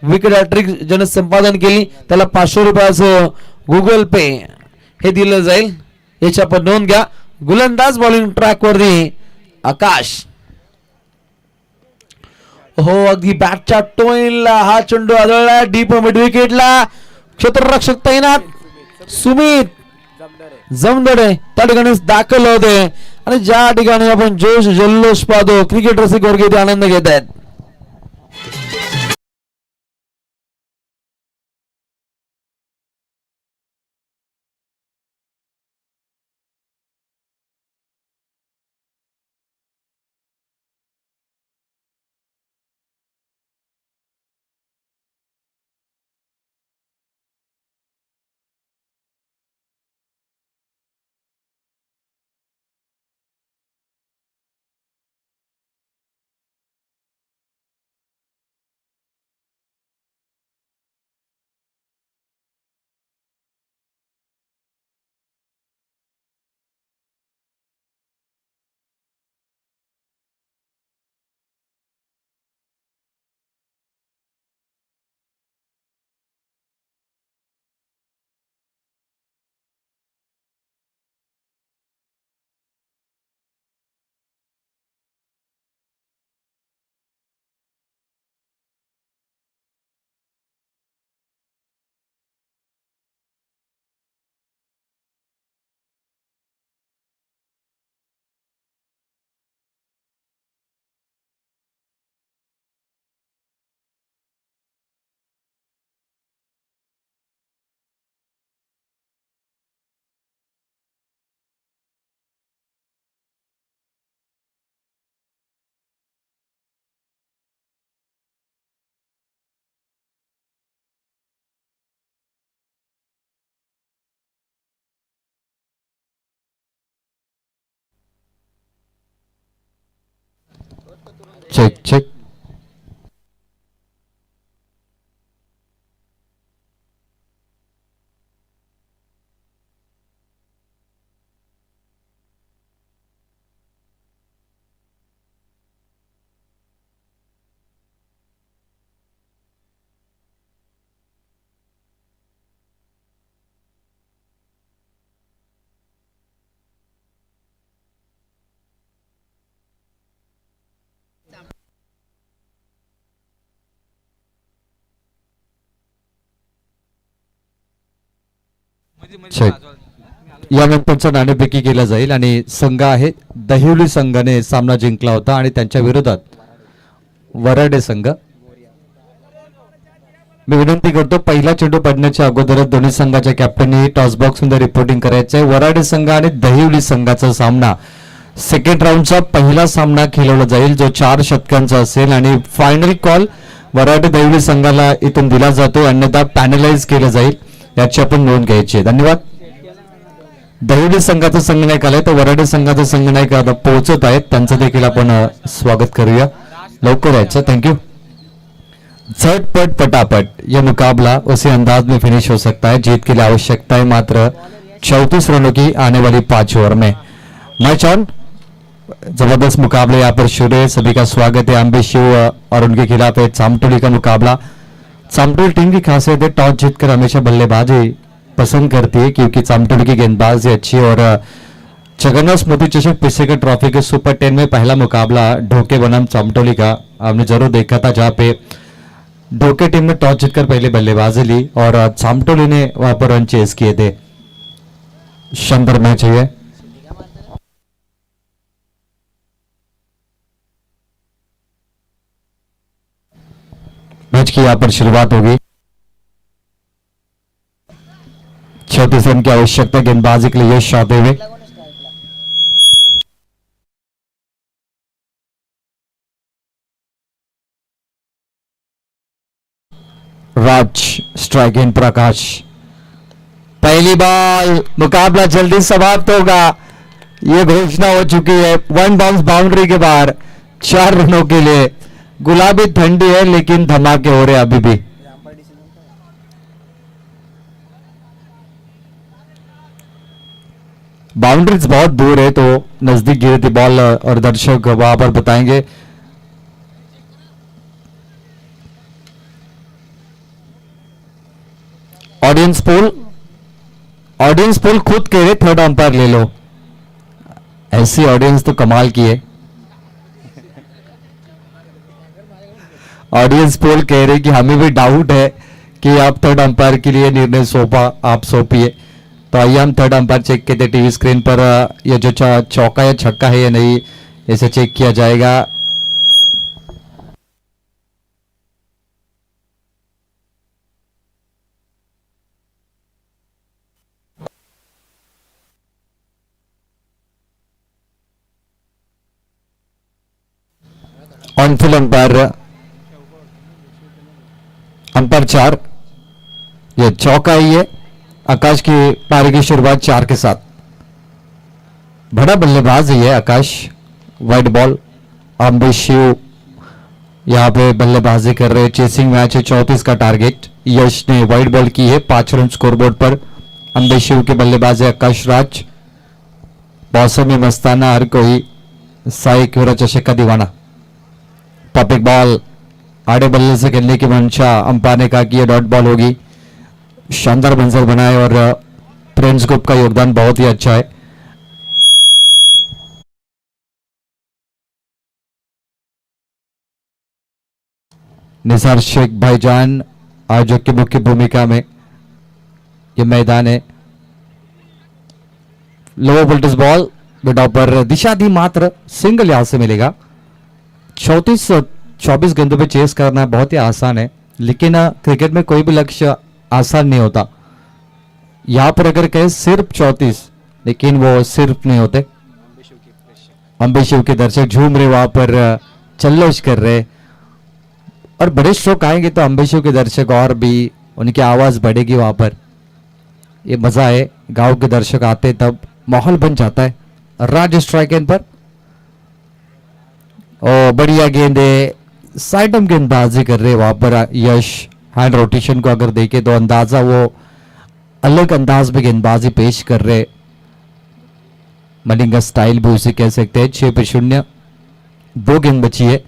विकेट हॅट्रिक ज्यानं संपादन केली त्याला 500 रुपयाचं गुगल पे हे दिलं जाईल. याच्या पण नोंद घ्या. गोलंदाज बॉलिंग ट्रॅक वरती आकाश. हो अगदी बॅटच्या टोईनला हा चेंडू आदळला डीप मिड विकेटला. क्षेत्ररक्षक तैनात सुमित जमदडे त्या ठिकाणी दाखल होते आणि ज्या ठिकाणी आपण जोश जल्लोष पाहतो क्रिकेट रसिक वर्ग इथे आनंद घेत आहेत. Check check. चेक यानंतरचा नाणेफेकी केला जाईल आणि संघ आहे दहिवली संघाने सामना जिंकला होता आणि त्यांच्या विरोधात वराडे संघ. मी विनंती करतो पहिला चेंडू पडण्याच्या अगोदरच दोन्ही संघाच्या कॅप्टननी टॉस बॉक्स मध्ये रिपोर्टिंग करायचं आहे. वराडे संघ आणि दहिवली संघाचा सामना सेकंड राऊंडचा पहिला सामना खेळवला जाईल जो 4 षटकांचा असेल आणि फायनल कॉल वराडे दहिवली संघाला इथून दिला जातो, अन्यथा पॅनलाइज केलं जाईल, याची आपण नोंद घ्यायची आहे. धन्यवाद. दहिवली संघाचा संघनायक आलाय तर वराडे संघाचा संघनायक आता पोहोचत आहेत, त्यांचं देखील आपण स्वागत करूया. लवकर यायचं. Thank you. झटपट पटापट ये मुकाबला उसी अंदाज में फिनिश हो सकता है. जीत के लिए आवश्यकता है मात्र 34 रनों की आने वाली 5 ओवर में. Match on. जबरदस्त मुकाबले यहाँ पर शुरू है. सभी का स्वागत है. अंबे शिव और उनके खिलाफ है चामटोली का मुकाबला. चामटोली टीम की खासियत है टॉस जीतकर हमेशा बल्लेबाजी पसंद करती है क्योंकि चामटोली की गेंदबाजी अच्छी है. और जगन्नाथ स्मृति चषक पिछले ट्रॉफी के सुपर 10 में पहला मुकाबला ढोके बनाम चामटोली का आपने जरूर देखा था, जहाँ पे ढोके टीम ने टॉस जीतकर पहले बल्लेबाजी ली और चामटोली ने वहां पर रन चेस किए थे. शानदार मैच है. मैच की यहां पर शुरुआत होगी. 34 रन की आवश्यकता गेंदबाजी के लिए यश आते हुए. राज स्ट्राइक इन प्रकाश. पहली बॉल. मुकाबला जल्दी समाप्त होगा, ये घोषणा हो चुकी है. 1 बाउंस बाउंड्री के बाहर 4 रनों के लिए. गुलाबी ठंडी है लेकिन धमाके हो रहे अभी भी. बाउंड्रीज बहुत दूर है तो नजदीक गिरी थी बॉल और दर्शक वहां पर बताएंगे. ऑडियंस पोल खुद कह रहे थर्ड अंपायर ले लो. ऐसी ऑडियंस तो कमाल की है. ऑडियंस पोल कह रहे कि हमें भी डाउट है कि आप थर्ड अंपायर के लिए निर्णय आप सौंपिए. तो आइए हम थर्ड अंपायर चेक करते टीवी स्क्रीन पर. ये जो चौका या छक्का है या नहीं, इसे चेक किया जाएगा. On field umpire 4. ये चौका ही है. आकाश की पारी की शुरुआत 4 के साथ. बड़ा बल्लेबाज ही है आकाश. Wide ball. अंबे शिव यहां पे बल्लेबाजी कर रहे. चेसिंग मैच है. 34 का टारगेट. यश ने वाइड बॉल की है. 5 रन स्कोरबोर्ड पर. अंबे शिव के बल्लेबाज है आकाश राज. मौसम में मस्ताना हर कोई साई क्यूरा चषक का दीवाना. पॉपिक बॉल. आड़े बल्ले से खेलने की मंशा अंपायर ने कहा कि यह डॉट बॉल होगी. शानदार मंजर बनाए और प्रिंस ग्रुप का योगदान बहुत ही अच्छा है. निसार शेख भाईजान आयोजक की मुख्य भूमिका में यह मैदान है. लोअर वोल्टेज बॉल बेटा पर दिशा दी मात्र सिंगल यहां से मिलेगा. 24 गेंदों पे चेस करना बहुत ही आसान है, लेकिन क्रिकेट में कोई भी लक्ष्य आसान नहीं होता. यहां पर अगर कहे सिर्फ 34, लेकिन वो सिर्फ नहीं होते. अंबे शिव के दर्शक झूम रहे, वहां पर चल्लोश कर रहे और बड़े स्ट्रोक आएंगे तो अंबे शिव के दर्शक और भी उनकी आवाज बढ़ेगी. वहां पर ये मजा है. गांव के दर्शक आते तब माहौल बन जाता है. राज स्ट्राइक एंड पर. ओ बढ़िया गेंद है. साइडम गेंदबाजी कर रहे वहां पर यश. हैंड रोटेशन को अगर देखे तो अंदाजा वो अलग अंदाज में गेंदबाजी पेश कर रहे. मलिंगा स्टाइल भी उसे कह सकते हैं. 6 पे 0. 2 गेंद बची है.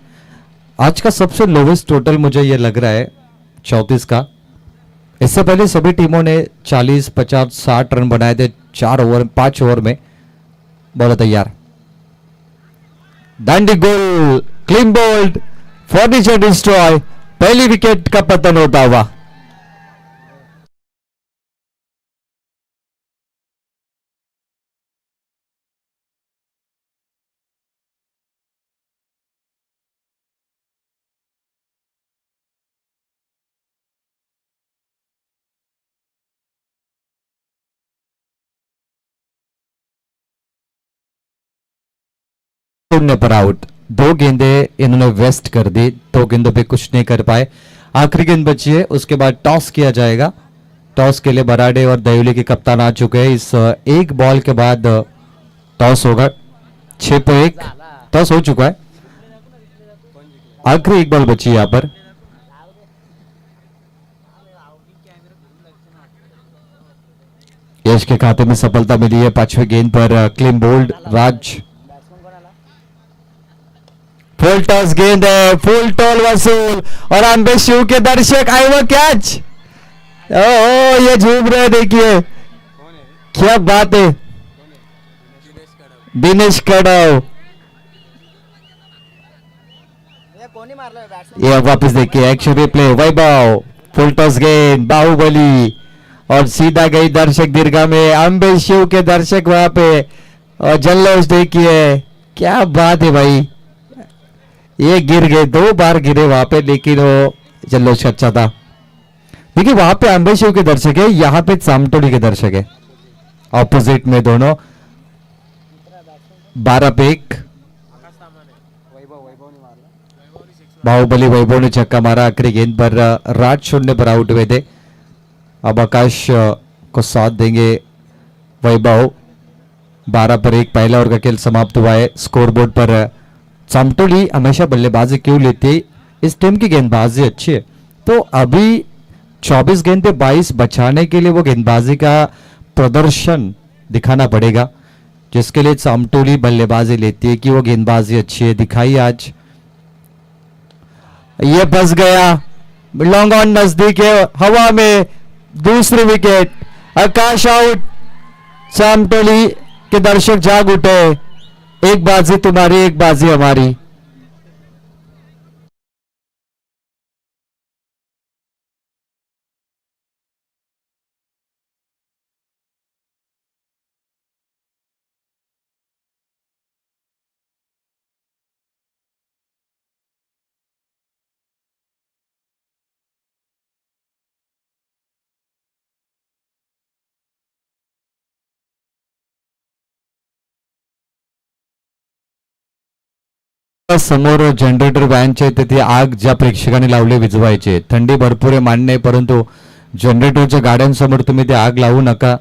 आज का सबसे लोवेस्ट टोटल मुझे ये लग रहा है 34 का. इससे पहले सभी टीमों ने 40, 50, 60 रन बनाए थे 5 ओवर में. बॉल तैयार. दांडी गोल. Clean bowled. Furniture destroy. पहली विकेट का पतन होता हुआ. शून्य पर आउट। 2 गेंदे इन्होंने वेस्ट कर दी, 2 गेंदों पे कुछ नहीं कर पाए। आखिरी गेंद बची है, उसके बाद टॉस किया जाएगा। टॉस के लिए बराडे और दयोली के कप्तान आ चुके हैं। इस एक बॉल के बाद टॉस होगा। 6 पे 1 टॉस हो चुका है। आखिरी एक बॉल बची है यहाँ पर। यश के खाते में सफलता मिली है। 5वें गेंद पर क्लीन बोल्ड राज। फुल टॉस गेंद है, फुल टॉल वसूल और अंबे शिव के दर्शक आए वो कैच। ओ ये झूम रहे, देखिए क्या बात है। दिनेश कड़व ये वापस देखिए एक्शन रिप्ले। वैभव फुल टॉस गेंद, बाहुबली और सीधा गई दर्शक दीर्घा में। अंबे शिव के दर्शक वहां पे और जल्लोष देखिए, क्या बात है भाई। ये गिर गए, 2 बार गिरे वहां पे, लेकिन वो जल्लोष अच्छा था। देखिए वहां पे अंबे शिव के दर्शक है, यहाँ पे सामटोली के दर्शक है, ऑपोजिट में दोनों। 12 पे 1 बाहुबली वैभव ने छक्का मारा। आखिरी गेंद पर राज 0 पर आउट हुए थे। अब आकाश को साथ देंगे वैभव। 12 पर 1 पहला ओवर का खेल समाप्त हुआ है। स्कोरबोर्ड पर सामटोली हमेशा बल्लेबाजी क्यों लेती, इस टीम की गेंदबाजी अच्छी है, तो अभी 24 गेंद पे 22 बचाने के लिए वो गेंदबाजी का प्रदर्शन दिखाना पड़ेगा, जिसके लिए सामटोली बल्लेबाजी लेती है कि वो गेंदबाजी अच्छी है। दिखाई आज ये फंस गया, लॉन्ग ऑन नजदीक है, हवा में दूसरी विकेट। आकाश आउट। सामटोली के दर्शक जाग उठे, एक बाजी तुम्हारी, एक बाजी हमारी। समोर जनरेटर व्हॅनचे तिथे आग ज्या प्रेक्षकांनी लावले विझवायचे, थंडी भरपूर आहे मान्य आहे, परंतु जनरेटरच्या गाड्यांसमोर तुम्ही ते आग लावू नका,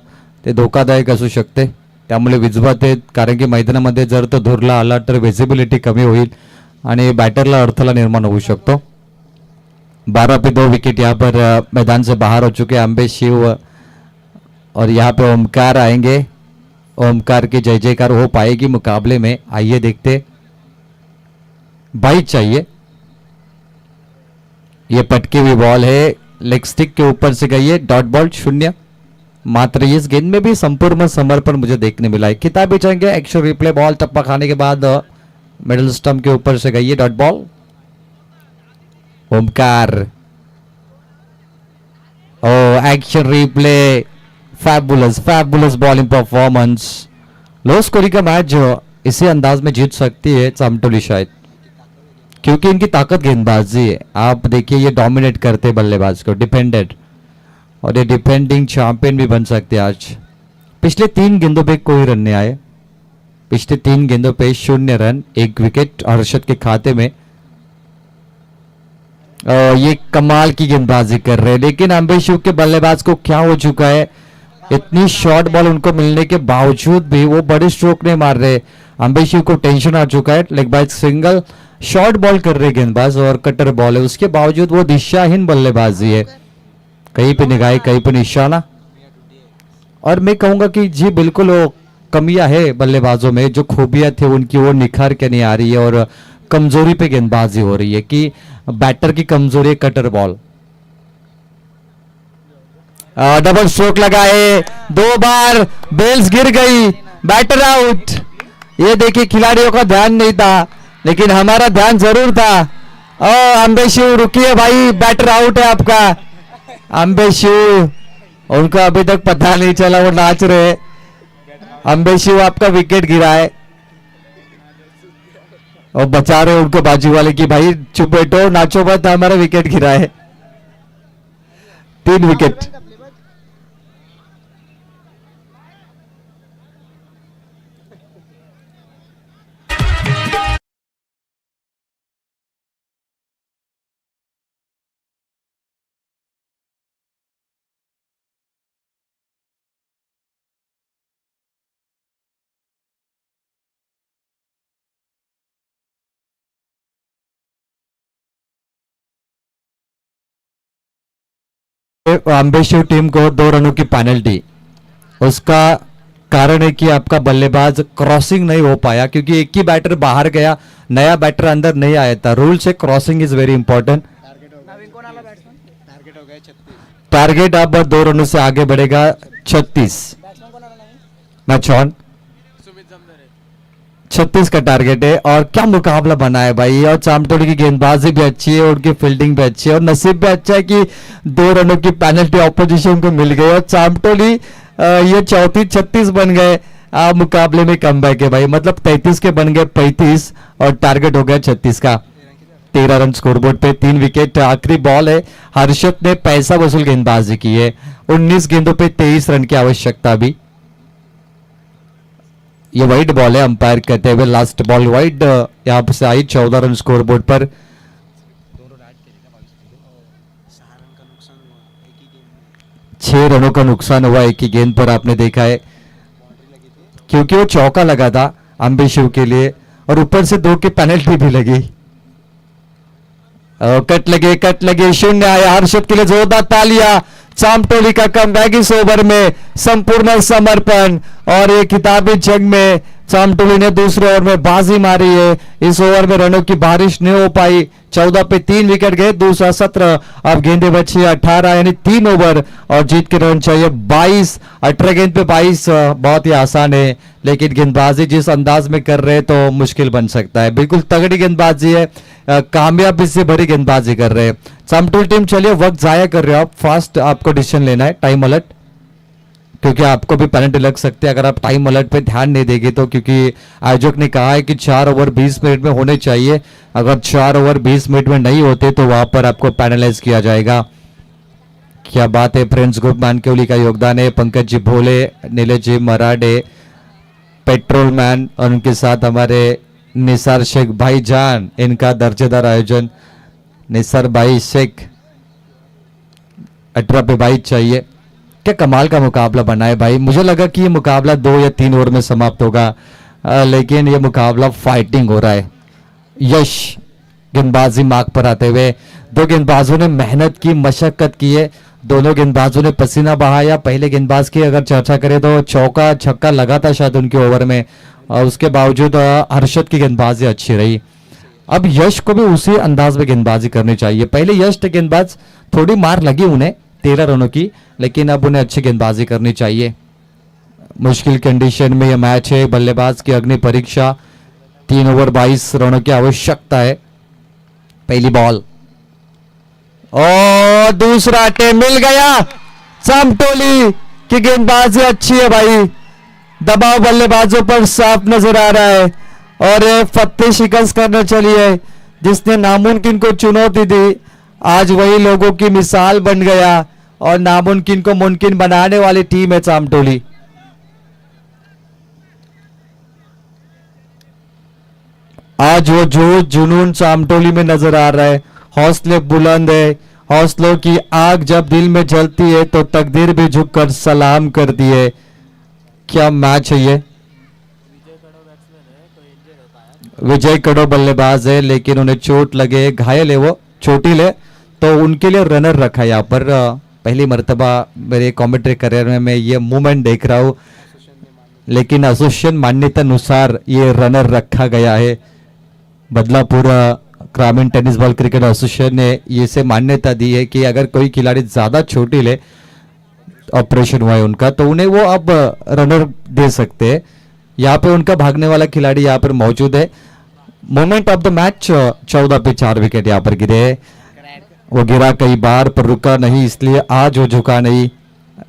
ते धोकादायक असू शकते, त्यामुळे विझवा ते, कारण की मैदानामध्ये जर तो धुरला आला तर विजिबिलिटी कमी होईल आणि बॅटरला अडथळा निर्माण होऊ शकतो। 12 पे 2 विकेट यहाँ पर मैदान से बाहर हो चुके अंबे शिव और यहाँ पे ओमकार आएंगे। ओमकार की जय जयकार हो पाएगी मुकाबले में, आइए देखते। 22 चाहिए। ये पटकी हुई बॉल है, लेग स्टिक के ऊपर से गई है, डॉट बॉल 0। मात्र इस गेंद में भी संपूर्ण समर्पण मुझे देखने मिला है। किताबी चाहेंगे एक्शन रिप्ले, बॉल टप्पा खाने के बाद मिडिल स्टंप के ऊपर से गई है, dot ball. Omkar oh action replay, fabulous fabulous bowling performance. Low scoring का मैच जो इसी अंदाज में जीत सकती है सामटोली शायद, क्योंकि इनकी ताकत गेंदबाजी है। आप देखिए ये डोमिनेट करते बल्लेबाज को, डिपेंडेंट, और ये डिफेंडिंग चैंपियन भी बन सकते हैं आज। पिछले 3 गेंदों पे कोई रन नहीं आए, पिछले 3 गेंदों पे 0 रन, 1 विकेट हर्षद के खाते में। ये कमाल की गेंदबाजी कर रहे हैं, लेकिन अंबे शिव के बल्लेबाज को क्या हो चुका है, इतनी शॉर्ट बॉल उनको मिलने के बावजूद भी वो बड़े स्ट्रोक नहीं मार रहे। अंबे शिव को टेंशन आ चुका है, leg by single short ball कर रहे गेंदबाज और कटर बॉल है, उसके बावजूद वो दिशाहीन बल्लेबाजी है, कहीं पे निगाह कहीं पे निशाना। और मैं कहूंगा कि जी बिल्कुल वो कमियां है बल्लेबाजों में, जो खूबियां थी उनकी वो निखार के नहीं आ रही है और कमजोरी पे गेंदबाजी हो रही है, कि बैटर की कमजोरी है कटर बॉल। डबल स्ट्रोक लगाए, 2 बार बेल्स गिर गई, बैटर आउट। ये देखिए खिलाड़ियों का ध्यान नहीं था, लेकिन हमारा ध्यान जरूर था। अंबे शिव रुकिए भाई, बैटर आउट है आपका। अंबे शिव, उनको अभी तक पता नहीं चला, वो नाच रहे। अंबे शिव आपका विकेट गिरा है और बचा रहे उनको बाजू वाले कि भाई चुप बैठो, नाचो मत, हमारा विकेट गिरा है। 3 विकेट। अम्बेशिव टीम को 2 रनों की पेनल्टी। उसका कारण है कि आपका बल्लेबाज क्रॉसिंग नहीं हो पाया क्योंकि एक ही बैटर बाहर गया, नया बैटर अंदर नहीं आया था। Rule say crossing is very important. Target अब 2 रनों से आगे बढ़ेगा 36। Match on. 36 का टारगेट है और क्या मुकाबला बना है भाई। और चामटोली की गेंदबाजी भी अच्छी है, उनकी फील्डिंग भी अच्छी है और नसीब भी अच्छा है कि 2 रनों की पेनल्टी ऑपोजिशन को मिल गई और चामटोली ये 34-36 बन गए। मुकाबले में कमबैक है भाई, मतलब 33 के बन गए 35 और टारगेट हो गया 36 का। 13 रन स्कोरबोर्ड पे, 3 विकेट। आखिरी बॉल है, हर्षद ने पैसा वसूल गेंदबाजी की है। 19 गेंदों पे 23 रन की आवश्यकता भी। ये वाइड बॉल है, अंपायर कहते हुए लास्ट बॉल वाइड यहां से आई। 14 रन स्कोरबोर्ड पर। 6 रनों का नुकसान हुआ एक ही गेंद पर, आपने देखा है, क्योंकि वो चौका लगा था अम्बेशिव के लिए और ऊपर से 2 की पेनल्टी भी लगी। कट लगे 0 आया। हर्षद के लिए जोरदार तालियां। चामटोली का कमबैक इस ओवर में, संपूर्ण समर्पण और ये खिताबी जंग में चामटोली ने दूसरे ओवर में बाजी मारी है। इस ओवर में रनों की बारिश नहीं हो पाई। 14 पे 3 विकेट गए, दूसरा 17। अब गेंदे बची 18, यानी 3 ओवर और जीत के रन चाहिए 22। 18 गेंद पे 22 बहुत ही आसान है, लेकिन गेंदबाजी जिस अंदाज में कर रहे हैं तो मुश्किल बन सकता है। बिल्कुल तगड़ी गेंदबाजी है, कामयाबी से भरी गेंदबाजी कर रहे हैं चामटोली टीम। चलिए, वक्त जाया कर रहे हो आप, फास्ट आपको डिसीजन लेना है, टाइम अलर्ट, क्योंकि आपको भी पेनल्टी लग सकती है अगर आप टाइम अलर्ट पे ध्यान नहीं देंगे तो। क्योंकि आयोजक ने कहा है कि 4 ओवर 20 मिनट में होने चाहिए, अगर 4 ओवर 20 मिनट में नहीं होते तो वहां पर आपको पैनलाइज किया जाएगा। क्या बात है, फ्रेंड्स ग्रुप मानकेवली का योगदान है। पंकज जी भोले, नीलेश जी मराडे, पेट्रोल मैन और उनके साथ हमारे निसार शेख भाईजान, इनका दर्जेदार आयोजन। निसार भाई शेख 18 पे 22 चाहिए। क्या कमाल का मुकाबला बना है भाई। मुझे लगा कि ये मुकाबला 2 या 3 ओवर में समाप्त होगा, लेकिन ये मुकाबला फाइटिंग हो रहा है। यश गेंदबाजी मार्ग पर आते हुए, 2 गेंदबाजों ने मेहनत की, मशक्कत की है। दोनों गेंदबाजों ने पसीना बहाया। पहले गेंदबाज की अगर चर्चा करें तो चौका छक्का लगा था शायद उनके ओवर में, और उसके बावजूद हर्षद की गेंदबाजी अच्छी रही। अब यश को भी उसी अंदाज में गेंदबाजी करनी चाहिए। पहले यश के गेंदबाज थोड़ी मार लगी उन्हें 13 रनों की, लेकिन अब उन्हें अच्छी गेंदबाजी करनी चाहिए। मुश्किल कंडीशन में यह मैच है, बल्लेबाज की अग्नि परीक्षा। 3 ओवर 22 रनों की आवश्यकता है। पहली बॉल और दूसरा अटेम्प्ट मिल गया। चामटोली की गेंदबाजी अच्छी है भाई, दबाव बल्लेबाजों पर साफ नजर आ रहा है और फतेह शिकस्त करना चाहिए। जिसने नामुमकिन को चुनौती दी, आज वही लोगों की मिसाल बन गया और नामुमकिन को मुमकिन बनाने वाली टीम है चामटोली। आज वो जोश जुनून चामटोली में नजर आ रहा है। हौसले बुलंद है। हौसलों की आग जब दिल में जलती है तो तकदीर भी झुककर सलाम करती है। क्या मैच है ये। विजय कड़ो बल्लेबाज है, लेकिन उन्हें चोट लगे, घायल है, वो चोटिल है, तो उनके लिए रनर रखा है यहाँ पर। पहली मर्तबा मेरे कमेंट्री करियर में मैं ये मूवमेंट देख रहा हूँ, लेकिन एसोसिएशन मान्यता अनुसार ये रनर रखा गया है। बदलापुर ग्रामीण टेनिस बॉल क्रिकेट एसोसिएशन ने ये से मान्यता दी है कि अगर कोई खिलाड़ी ज्यादा चोटिल है, ऑपरेशन हुआ है उनका, तो उन्हें वो अब रनर दे सकते हैं। यहाँ पे उनका भागने वाला खिलाड़ी यहाँ पर मौजूद है। Moment of the match 14 pay 4 wicket यहाँ पर गिरे। वो गिरा कई बार पर रुका नहीं, इसलिए आज वो झुका नहीं।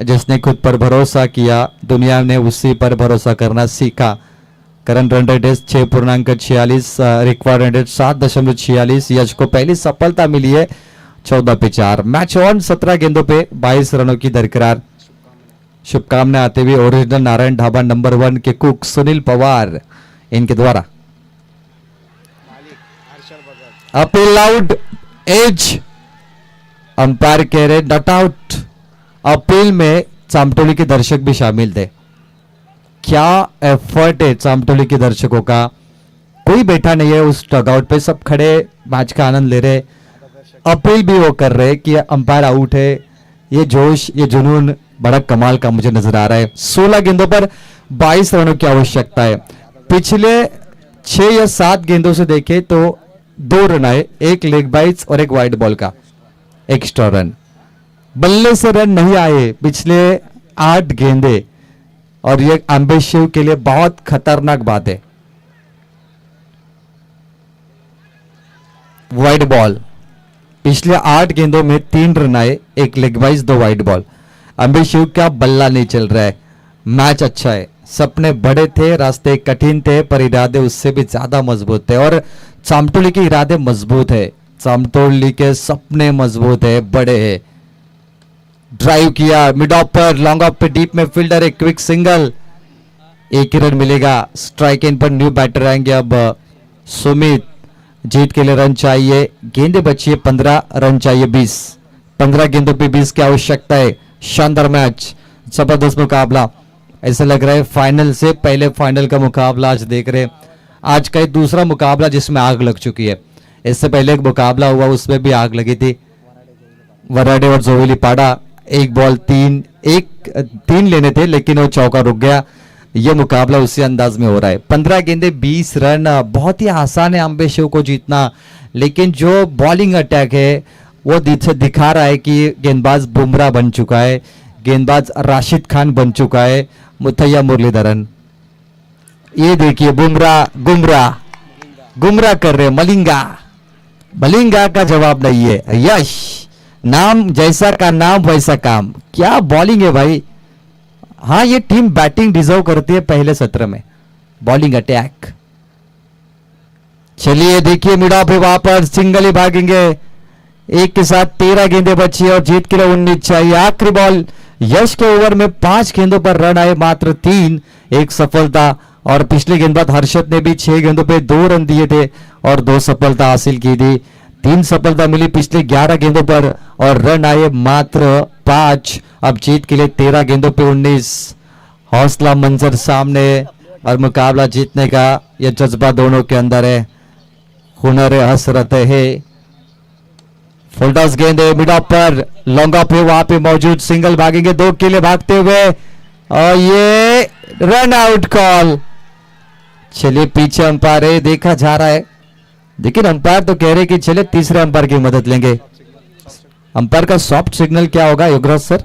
जिसने खुद पर भरोसा किया, दुनिया ने उसी पर भरोसा करना सीखा। Current run rate 6.46, required run rate 7.46। यश को पहली सफलता मिली है 14 पे 4। मैच ऑन, 17 गेंदों पे 22 रनों की दरकिरार। शुभकामनाएं आते हुए ओरिजिनल नारायण ढाबा नंबर 1 के कुक सुनील पवार, इनके द्वारा। अपील आउट, एज अंपायर कह रहे नॉट आउट। अपील में चामटोली के दर्शक भी शामिल थे। क्या एफर्ट है चामटोली के दर्शकों का। कोई बैठा नहीं है उस डगआउट पे, सब खड़े मैच का आनंद ले रहे। अपील भी वो कर रहे कि अंपायर आउट है ये जोश, ये जुनून बड़ा कमाल का मुझे नजर आ रहा है। 16 गेंदों पर 22 रनों की आवश्यकता है। पिछले 6 या 7 गेंदों से देखें तो 2 रन आए, एक लेग बाइट्स और एक वाइड बॉल का एक्स्ट्रा रन। बल्ले से रन नहीं आए पिछले 8 गेंदे, और ये अंबेशिव के लिए बहुत खतरनाक बात है। वाइड बॉल, पिछले 8 गेंदों में 3 रन आए, एक लेग बाइज, 2 वाइड बॉल। अंबेशिव का बल्ला नहीं चल रहा है। मैच अच्छा है, सपने बड़े थे, रास्ते कठिन थे, पर इरादे उससे भी ज्यादा मजबूत थे। और चामटोली के इरादे मजबूत है, चामटोली के सपने मजबूत है, बड़े है। ड्राइव किया, मिड ऑफ पर, लॉन्ग ऑफ पे, डीप में फील्डर, एक क्विक सिंगल, एक ही रन मिलेगा। स्ट्राइक इन पर न्यू बैटर आएंगे अब सुमित। जीत के लिए रन चाहिए, गेंदे बची है 15, रन चाहिए 20। 15 गेंदों पे 20 की आवश्यकता है। शानदार मैच, जबरदस्त मुकाबला। ऐसा लग रहा है फाइनल से पहले फाइनल का मुकाबला आज देख रहे हैं। आज का एक दूसरा मुकाबला जिसमें आग लग चुकी है। इससे पहले एक मुकाबला हुआ, उसमें भी आग लगी थी। वराडे और जोवेली पाड़ा, एक बॉल 3 लेने थे, लेकिन वो चौका रुक गया। ये मुकाबला उसी अंदाज में हो रहा है। 15 गेंदे 20 रन, बहुत ही आसान है अंबेशिव को जीतना, लेकिन जो बॉलिंग अटैक है वो दिखा रहा है कि गेंदबाज बुमराह बन चुका है, गेंदबाज राशिद खान बन चुका है, मुथैया मुरलीधरन। ये देखिए गुमराह कर रहे, मलिंगा का जवाब नहीं है। यश, नाम जैसा का नाम वैसा काम, क्या बॉलिंग है भाई। हाँ, ये टीम बैटिंग डिजर्व करती है पहले सत्र में, बॉलिंग अटैक। चलिए देखिए, मिड ऑफ है, वहां पर सिंगल ही भागेंगे। एक के साथ 13 गेंदें बची और जीत के लिए 19 चाहिए। आखिरी बॉल, यश के ओवर में 5 गेंदों पर रन आए मात्र 3, एक सफलता। और पिछले गेंदबाज हर्षद ने भी 6 गेंदों पे 2 रन दिए थे और 2 सफलता हासिल की थी। 3 सफलता मिली पिछले 11 गेंदों पर और रन आए मात्र 5। अब जीत के लिए 13 गेंदों पे 19। हौसला मंजर सामने और मुकाबला जीतने का यह जज्बा दोनों के अंदर है। हुनर हसरत है। फुल टॉस गेंद है, मिड ऑफ पर, लॉन्ग ऑफ है, वहां पे मौजूद, सिंगल भागेंगे 2 के लिए भागते हुए, और ये रन आउट कॉल। चलिए पीछे अंपायर है, देखा जा रहा है, लेकिन अंपायर तो कह रहे कि चले तीसरे अंपायर की मदद लेंगे। अंपायर का सॉफ्ट सिग्नल क्या होगा युवराज सर?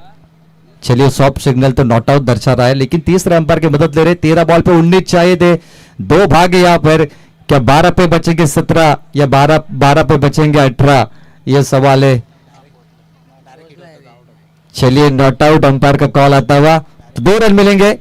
चलिए सॉफ्ट सिग्नल तो नॉट आउट दर्शा रहा है, लेकिन तीसरे अंपायर की मदद ले रहे। 13 बॉल पे 19 चाहिए थे, 2 भागे यहाँ पर। क्या 12 पे बचेंगे 17 या 12 पे बचेंगे 18, यह सवाल है। चलिए नॉट आउट अंपायर का कॉल आता हुआ, तो 2 रन मिलेंगे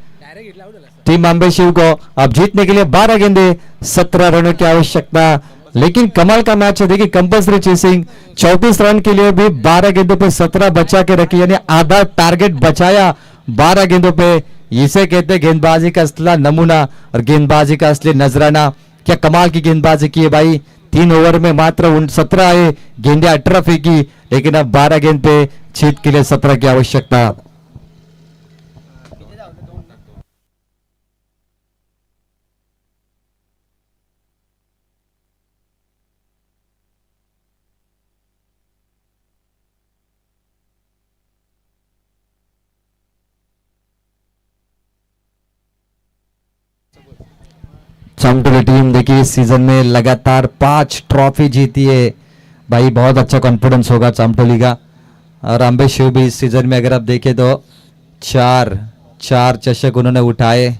टीम अंबेशिव को। अब जीतने के लिए 12 गेंदे 17 रनों की आवश्यकता, लेकिन कमाल का मैच है। देखिए कंपल्सरी चेसिंग, 34 रन के लिए भी 12 गेंदों पे 17 बचा के रखी, यानी आधा टारगेट बचाया 12 गेंदों पे। इसे कहते हैं गेंदबाजी का असली नमूना और गेंदबाजी का असली नजराना। क्या कमाल की गेंदबाजी की है भाई। 3 ओवर में मात्र 17 आए, गेंदे 18 फेंकी, लेकिन अब 12 गेंद पे जीत के लिए 17 की आवश्यकता। चामटोली टीम देखिए इस सीजन में लगातार 5 ट्रॉफी जीती है भाई, बहुत अच्छा कॉन्फिडेंस होगा चामटोली का। और अंबेशिव भी इस सीजन में अगर आप देखें तो 4 चषक उन्होंने उठाए,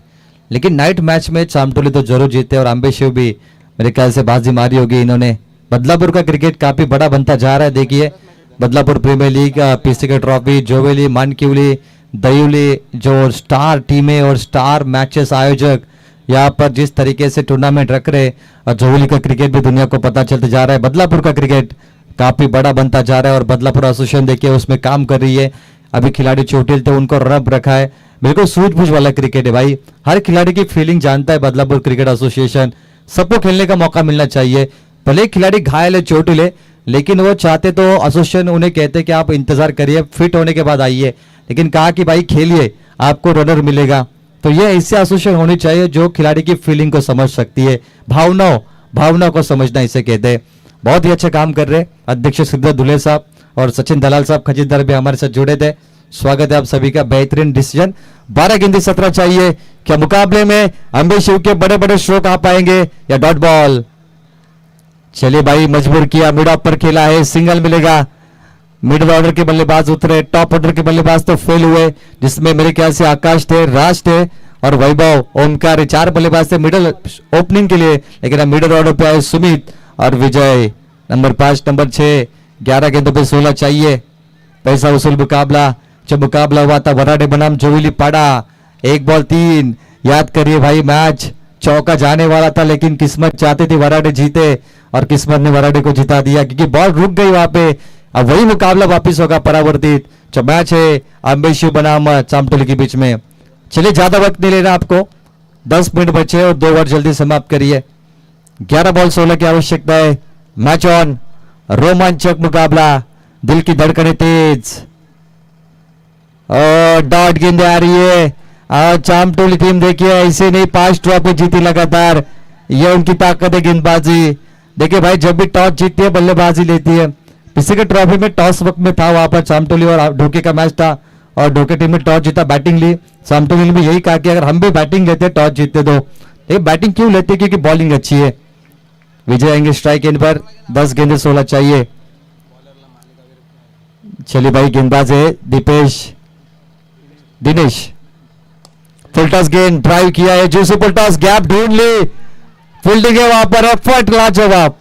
लेकिन नाइट मैच में चामटोली तो जरूर जीते और अंबेशिव भी मेरे ख्याल से बाजी मारी होगी इन्होंने। बदलापुर का क्रिकेट काफी बड़ा बनता जा रहा है। देखिए Badlapur premier league, PCK trophy, Joveli, Mankivli, Dayuli, जो स्टार टीमें और स्टार मैचेस आयोजक यहाँ पर जिस तरीके से टूर्नामेंट रख रहे, और जोवेली का क्रिकेट भी दुनिया को पता चलते जा रहा है। बदलापुर का क्रिकेट काफी बड़ा बनता जा रहा है और बदलापुर एसोसिएशन देखिए उसमें काम कर रही है। अभी खिलाड़ी चोटिल थे, उनको रब रखा है। बिल्कुल सूझबूझ वाला क्रिकेट है भाई, हर खिलाड़ी की फीलिंग जानता है बदलापुर क्रिकेट एसोसिएशन। सबको खेलने का मौका मिलना चाहिए, भले खिलाड़ी घायल है, चोटिल है, लेकिन वो चाहते तो एसोसिएशन उन्हें कहते कि आप इंतजार करिए, फिट होने के बाद आइए, लेकिन कहा कि भाई खेलिए, आपको रनर मिलेगा। तो ये ऐसे एसोसिएशन होनी चाहिए जो खिलाड़ी की फीलिंग को समझ सकती है, भावनाओं को समझना इसे कहते हैं। बहुत ही अच्छा काम कर रहे अध्यक्ष सिद्धार्थ दुले साहब, और सचिन दलाल साहब खजीदार भी हमारे साथ जुड़े थे। स्वागत है आप सभी का। बेहतरीन डिसीजन। 12 गेंदे 17 चाहिए। क्या मुकाबले में अंबे शिव के बड़े बड़े स्ट्रोक आ पाएंगे या डॉट बॉल? चलिए भाई, मजबूर किया, मिड ऑफ पर खेला है, सिंगल मिलेगा। मिडिल ऑर्डर के बल्लेबाज उतरे, टॉप ऑर्डर के बल्लेबाज तो फेल हुए, जिसमें मेरे ख्याल से आकाश थे, राज थे और वैभव, ओमकार, 4 बल्लेबाज थे मिडिल ओपनिंग के लिए। लेकिन अब मिडिल ऑर्डर पे आए सुमित और विजय। नंबर 5, नंबर 6, 11 गेंदों पे 16 चाहिए। पैसा वसूल मुकाबला। जब मुकाबला हुआ था वराडे बनाम जोविली पाड़ा, 1 बॉल 3। याद करिए भाई, मैच चौका जाने वाला था लेकिन किस्मत चाहती थी वराडे जीते और किस्मत ने वराडे को जिता दिया क्योंकि बॉल रुक गई वहां पे। अब वही मुकाबला वापिस होगा परावर्तित। जो मैच है अंबेशिव बनाम चामटोली के बीच में। चलिए, ज्यादा वक्त नहीं लेना आपको, 10 मिनट बचे और 2 ओवर जल्दी समाप्त करिए। 11 बॉल 16 की आवश्यकता है। Match on. रोमांचक मुकाबला, दिल की धड़कनें तेज और डॉट गेंद आ रही है। और चामटोली टीम देखिए ऐसे नहीं 5 ट्रॉफी जीती लगातार, ये उनकी ताकत है गेंदबाजी। देखिए भाई, जब भी टॉस जीतती है बल्लेबाजी लेती है। किसी के ट्रॉफी में टॉस वक्त में था, वहां पर चामटोली और ढोके का मैच था और ढोके टीम ने टॉस जीता, बैटिंग ली। चामटोली ने भी यही कहा कि अगर हम भी बैटिंग लेते टॉस जीतते दो। लेकिन बैटिंग क्यों लेते? क्योंकि बॉलिंग अच्छी है। विजय आएंगे स्ट्राइक एंड पर। 10 गेंदे 16 चाहिए। चलिए भाई, गेंदबाज है दिनेश। फुल टॉस गेंद ड्राइव किया है, जूसी फुल टॉस, गैप ढूंढ ली, फील्डिंग है वहां पर, एफर्ट लाजवाब।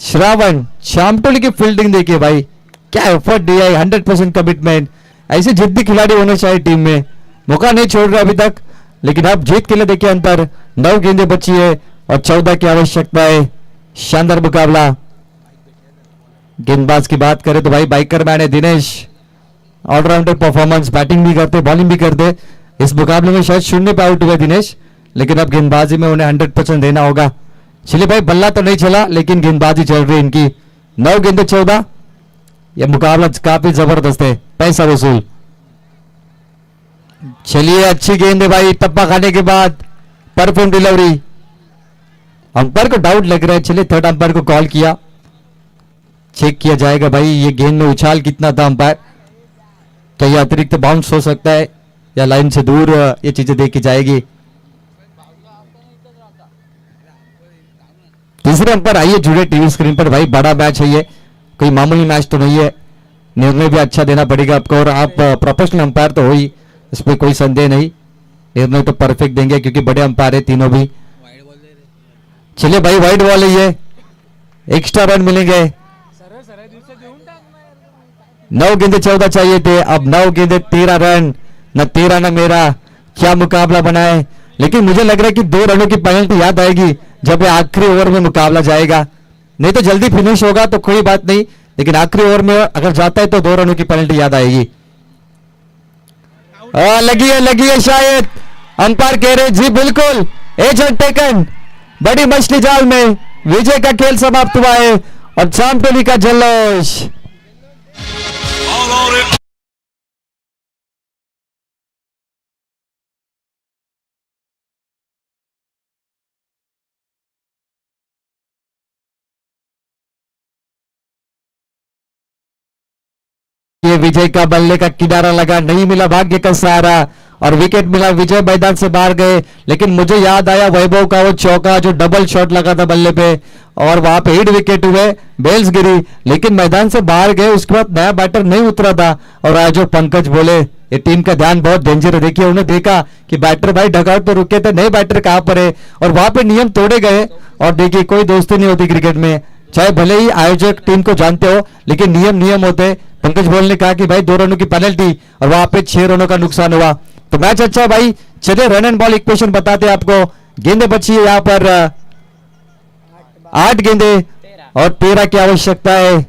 श्रावण, चामटोली की फील्डिंग देखिए भाई, क्या एफर्ट दिया है, 100% कमिटमेंट। ऐसे जिद्दी खिलाड़ी होने चाहिए टीम में। मौका नहीं छोड़ रहे अभी तक, लेकिन अब जीत के लिए देखिए अंतर। 9 गेंदें बची है और 14 की आवश्यकता है। शानदार मुकाबला। गेंदबाज की बात करें तो भाई बाइकर मैन है दिनेश, ऑलराउंडर परफॉर्मेंस, बैटिंग भी करते बॉलिंग भी करते। इस मुकाबले में शायद 0 पे आउट हुए दिनेश, लेकिन अब गेंदबाजी में उन्हें 100% देना होगा। चलिए भाई, बल्ला तो नहीं चला लेकिन गेंदबाजी चल रही है इनकी। 9 गेंदे 14। यह मुकाबला काफी जबरदस्त है। पैसा वसूल। चलिए, अच्छी गेंद है भाई, टप्पा खाने के बाद परफॉर्म डिलीवरी। अंपायर को डाउट लग रहा है। चलिए, थर्ड अंपायर को कॉल किया, चेक किया जाएगा भाई ये गेंद में उछाल कितना था। अंपायर, क्या ये अतिरिक्त बाउंस हो सकता है या लाइन से दूर, ये चीजें देखी जाएगी। तीसरे अंपायर आइए जुड़े टीवी स्क्रीन पर। भाई बड़ा मैच है ये, कोई मामूली मैच तो नहीं है। निर्णय भी अच्छा देना पड़ेगा आपको और आप प्रोफेशनल अंपायर तो हो ही, इसमें कोई संदेह नहीं। निर्णय तो परफेक्ट देंगे क्योंकि बड़े अंपायर है तीनों भी। चलिए भाई, वाइड बॉल है ये, एक्स्ट्रा रन मिलेंगे। 9 गेंदे 14 चाहिए थे, अब 9 गेंदे 13 रन। न तेरा न मेरा, क्या मुकाबला बना है। लेकिन मुझे लग रहा है कि 2 रनों की पेनल्टी याद आएगी जब आखिरी ओवर में मुकाबला जाएगा। नहीं तो जल्दी फिनिश होगा तो कोई बात नहीं, लेकिन आखिरी ओवर में अगर जाता है तो 2 रनों की पेनल्टी याद आएगी। लगी है शायद। अंपायर कह रहे जी बिल्कुल, एजेंट टेकन। बड़ी मछली जाल में विजय का खेल समाप्त हुआ है और चामटोली का जल्लोष। ये विजय का बल्ले का किनारा लगा, नहीं मिला भाग्य का सहारा और विकेट मिला। विजय मैदान से बाहर गए, लेकिन मुझे याद आया वैभव का वो चौका जो डबल शॉट लगा था बल्ले पे और वहां पे हिट विकेट हुए, बेल्स गिरी, लेकिन मैदान से बाहर गए। उसके बाद नया बैटर नहीं उतरा था और आज जो पंकज बोले ये टीम का ध्यान बहुत डेंजर है। देखिए उन्हें देखा कि बैटर भाई डगआउट पे रुके थे, नए बैटर कहां पर है और वहां पे नियम तोड़े गए। और देखिए कोई दोस्ती नहीं होती क्रिकेट में, चाहे भले ही आयोजक टीम को जानते हो लेकिन नियम होते। पंकज बोल ने कहा कि भाई 2 रनों की पेनल्टी और वहां पे 6 रनों का नुकसान हुआ। तो मैच अच्छा है भाई। चलिए रन एंड बॉल इक्वेशन बताते हैं आपको। गेंदे बची है यहाँ पर 8 गेंदे और 13 की आवश्यकता है।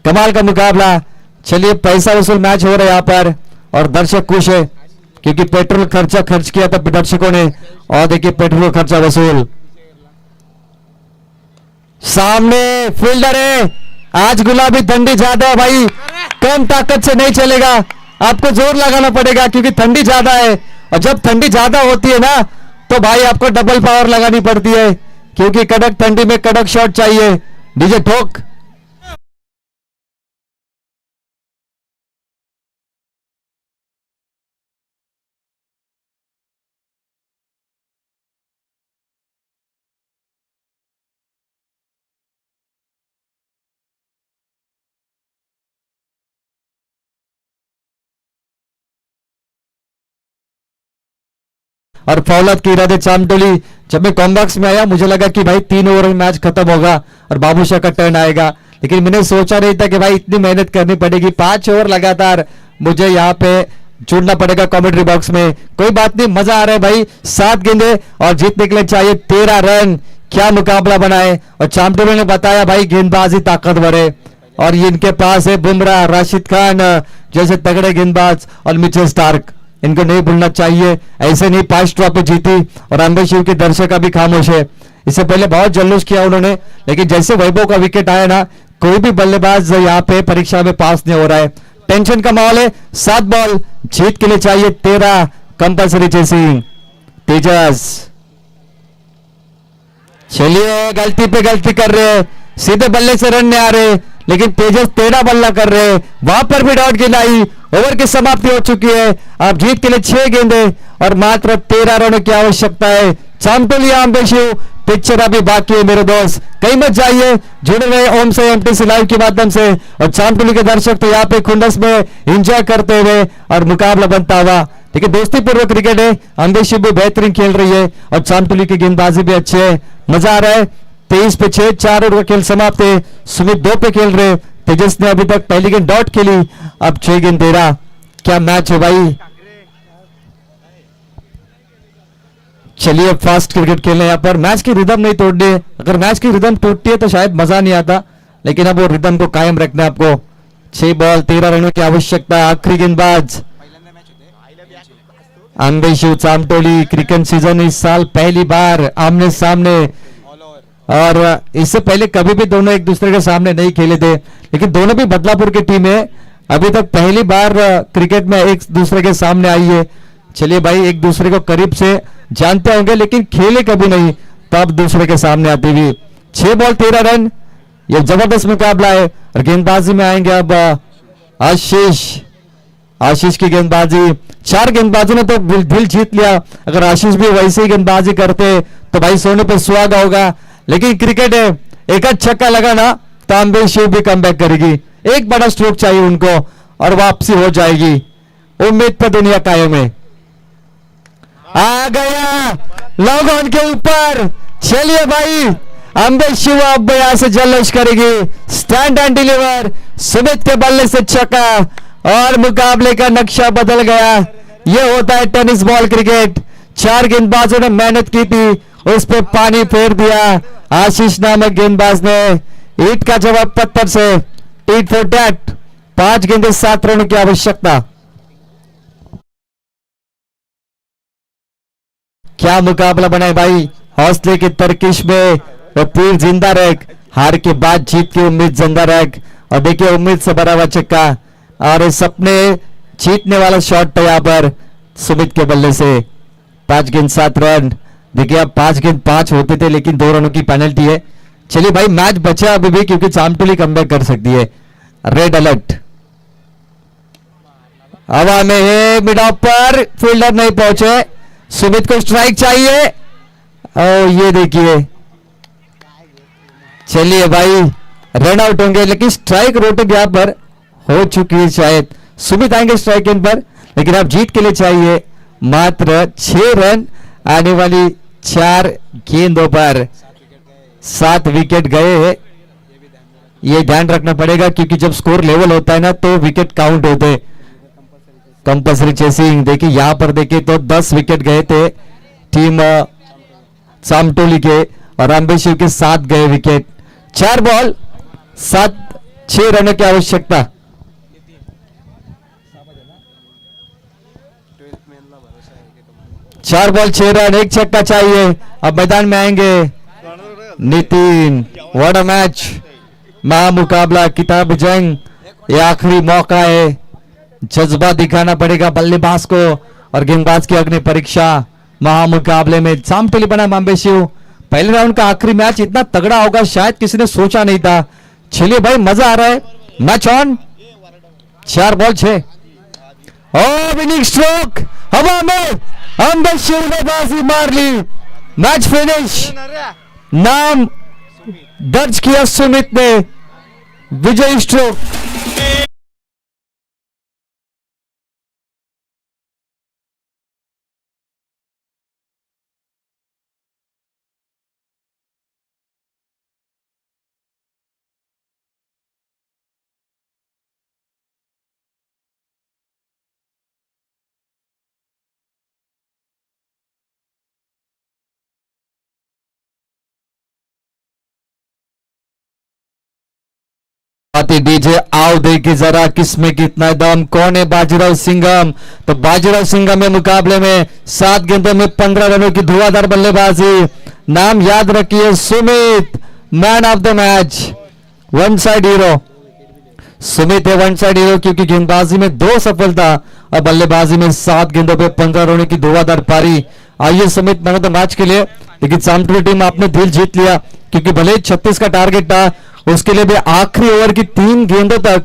कमाल का मुकाबला। चलिए, पैसा वसूल मैच हो रहा है यहाँ पर और दर्शक खुश है क्योंकि पेट्रोल खर्चा खर्च किया था दर्शकों ने और देखिए पेट्रोल खर्चा वसूल। सामने फील्डर है, आज गुलाबी ठंडी ज्यादा है भाई, कम ताकत से नहीं चलेगा, आपको जोर लगाना पड़ेगा क्योंकि ठंडी ज्यादा है और जब ठंडी ज्यादा होती है ना तो भाई आपको डबल पावर लगानी पड़ती है क्योंकि कड़क ठंडी में कड़क शॉट चाहिए। डीजे ठोक। और फौलाद के इरादे चामटोली। जब मैं कॉम्बैक्स में आया मुझे लगा कि भाई 3 ओवर में मैच खत्म होगा और बाबूशाह का टर्न आएगा, लेकिन मैंने सोचा नहीं था कि भाई इतनी मेहनत करनी पड़ेगी। 5 ओवर लगातार मुझे यहाँ पे जुड़ना पड़ेगा कमेंट्री बॉक्स में। कोई बात नहीं, मजा आ रहा है भाई। 7 गेंदे और जीतने के लिए चाहिए 13 रन। क्या मुकाबला बनाए, और चामटोली ने बताया भाई गेंदबाजी ताकतवर है और ये इनके पास है बुमराह, राशिद खान जैसे तगड़े गेंदबाज और मिचेल स्टार्क, इनको नहीं भूलना चाहिए। ऐसे नहीं 5 ट्रॉफी जीती और अंबे शिव के दर्शक अभी खामोश है। इससे पहले बहुत जल्लोष किया उन्होंने, लेकिन जैसे वैभव का विकेट आया ना, कोई भी बल्लेबाज यहाँ पे परीक्षा में पास नहीं हो रहा है। टेंशन का माहौल है। 7 बॉल, जीत के लिए चाहिए 13, कंपल्सरी चेसिंग। तेजस चलिए, गलती पे गलती कर रहे हैं, सीधे बल्ले से रन नहीं आ रहे, लेकिन तेजस टेढ़ा बल्ला कर रहे हैं। वहां पर भी डॉट गेंद आई। ओवर की समाप्ति हो चुकी है। आप जीत के लिए 6 गेंदे और मात्र 13 रनों की आवश्यकता है। चामटोली अंबे शिव, पिक्चर अभी बाकी है मेरे दोस्त, कहीं मत जाइए, जुड़े रहे ओम से एमटीसी लाइव के माध्यम से। और चामटोली के दर्शक तो यहाँ पे खुंडस में एंजॉय करते हुए और मुकाबला बनता हुआ। देखिए दोस्ती पूर्वक क्रिकेट है, अंबे शिव भी बेहतरीन खेल रही है और चामटोली की गेंदबाजी भी अच्छी है। मजा आ रहा है। 23 पे 6, 4 ओवर का खेल समाप्त है। सुमित 2 पे खेल रहे, तेजस ने अभी तक पहली गेंद डॉट खेली, अब 6 गेंद 13। क्या मैच है भाई। चलिए फास्ट क्रिकेट खेलने यहाँ पर, मैच की रिदम नहीं तोड़नी है। अगर मैच की रिदम टूटती है तो शायद मजा नहीं आता, लेकिन अब वो रिदम को कायम रखना है आपको। 6 बॉल 13 रनों की आवश्यकता। आखिरी गेंदबाज अंबे शिव चामटोली। क्रिकेट सीजन इस साल पहली बार आमने सामने, और इससे पहले कभी भी दोनों एक दूसरे के सामने नहीं खेले थे, लेकिन दोनों भी बदलापुर की टीम है। अभी तक पहली बार क्रिकेट में एक दूसरे के सामने आई है। चलिए भाई, एक दूसरे को करीब से जानते होंगे लेकिन खेले कभी नहीं, तब दूसरे के सामने आती हुई। 6 बॉल 13 रन, ये जबरदस्त मुकाबला है। और गेंदबाजी में आएंगे अब आशीष की गेंदबाजी। 4 गेंदबाजों ने तो दिल जीत लिया। अगर आशीष भी वैसे ही गेंदबाजी करते तो भाई सोने पर सुहागा होगा, लेकिन क्रिकेट है, एक छक्का लगा ना तो अंबे शिव भी कमबैक करेगी। एक बड़ा स्ट्रोक चाहिए उनको और वापसी हो जाएगी। उम्मीद पर दुनिया कायम है। आ गया लॉग ऑन के ऊपर। चलिए भाई, अंबे शिव अब यहां से जल्लोष करेगी। स्टैंड एंड डिलीवर, सुमित के बल्ले से छक्का और मुकाबले का नक्शा बदल गया। यह होता है टेनिस बॉल क्रिकेट। 4 गेंदबाजों ने मेहनत की थी, उस पे पानी फेर दिया। आशीष नामक गेंदबाज ने ईट का जवाब पत्थर से। Tit for tat. 5 गेंदे 7 रनों की आवश्यकता। क्या मुकाबला बनाए भाई। हौसले की तरकीश में वो पूरी जिंदा रख, हार के बाद जीत की उम्मीद जिंदा रख। और देखिए उम्मीद से भरा हुआ छक्का और सपने जीतने वाला शॉट था यहाँ पर सुमित के बल्ले से। 5 गेंद 7 रन। देखिए अब 5 गेंद 5 होते थे, लेकिन 2 रनों की पेनल्टी है। चलिए भाई, मैच बचा अभी भी, क्योंकि चामटोली कमबैक कर सकती है। रेड अलर्ट हवा में है, मिड ऑफ पर फील्डर नहीं पहुंचे। सुमित को स्ट्राइक चाहिए। और ये देखिए, चलिए भाई रन आउट होंगे, लेकिन स्ट्राइक रोटेड यहां पर हो चुकी है। शायद सुमित आएंगे स्ट्राइक एंड पर, लेकिन अब जीत के लिए चाहिए मात्र 6 रन। आने वाली 4 गेंदों पर 7 विकेट गए हैं। ये ध्यान रखना पड़ेगा, क्योंकि जब स्कोर लेवल होता है ना तो विकेट काउंट होते। Compulsory chasing. देखिए यहां पर देखिए तो 10 विकेट गए थे टीम चामटोली के, और अंबे शिव के 7 गए विकेट। 4 बॉल 6 रनों की आवश्यकता। चार बॉल 6 रन, 1 छक्का चाहिए। अब मैदान में आएंगे नितिन। व्हाट अ मैच, महामुकाबला, किताब जंग। ये आखिरी मौका है, जज्बा दिखाना पड़ेगा बल्लेबाज को और गेंदबाज की अग्नि परीक्षा। महामुकाबले में चामटोली बनाम अंबे शिव। पहले राउंड का आखिरी मैच इतना तगड़ा होगा शायद किसी ने सोचा नहीं था। चलिए भाई, मजा आ रहा है। Match on. 4 बॉल 6 और विनिंग स्ट्रोक हवा में। अंबे शिव ने बाजी मार ली। Match finish. नाम दर्ज किया सुमित ने। विजय स्ट्रोक। पाती डीजे आओ देखी जरा किसमें कितना है दम, कौन है बाजीराव सिंघम। तो बाजीराव सिंघम में मुकाबले में 7 गेंदों में 15 रनों की धुआंधार बल्लेबाजी। नाम याद रखिए Sumit, man of the match, one side hero. Sumit है वन साइड हीरो क्योंकि गेंदबाजी में 2 सफलता और बल्लेबाजी में 7 गेंदों पे 15 रनों की धुआंधार पारी। आइए Sumit man of the match के लिए, लेकिन सामने की टीम आपने दिल जीत लिया क्योंकि भले 36 का टारगेट था, उसके लिए भी आखिरी ओवर की 3 गेंदों तक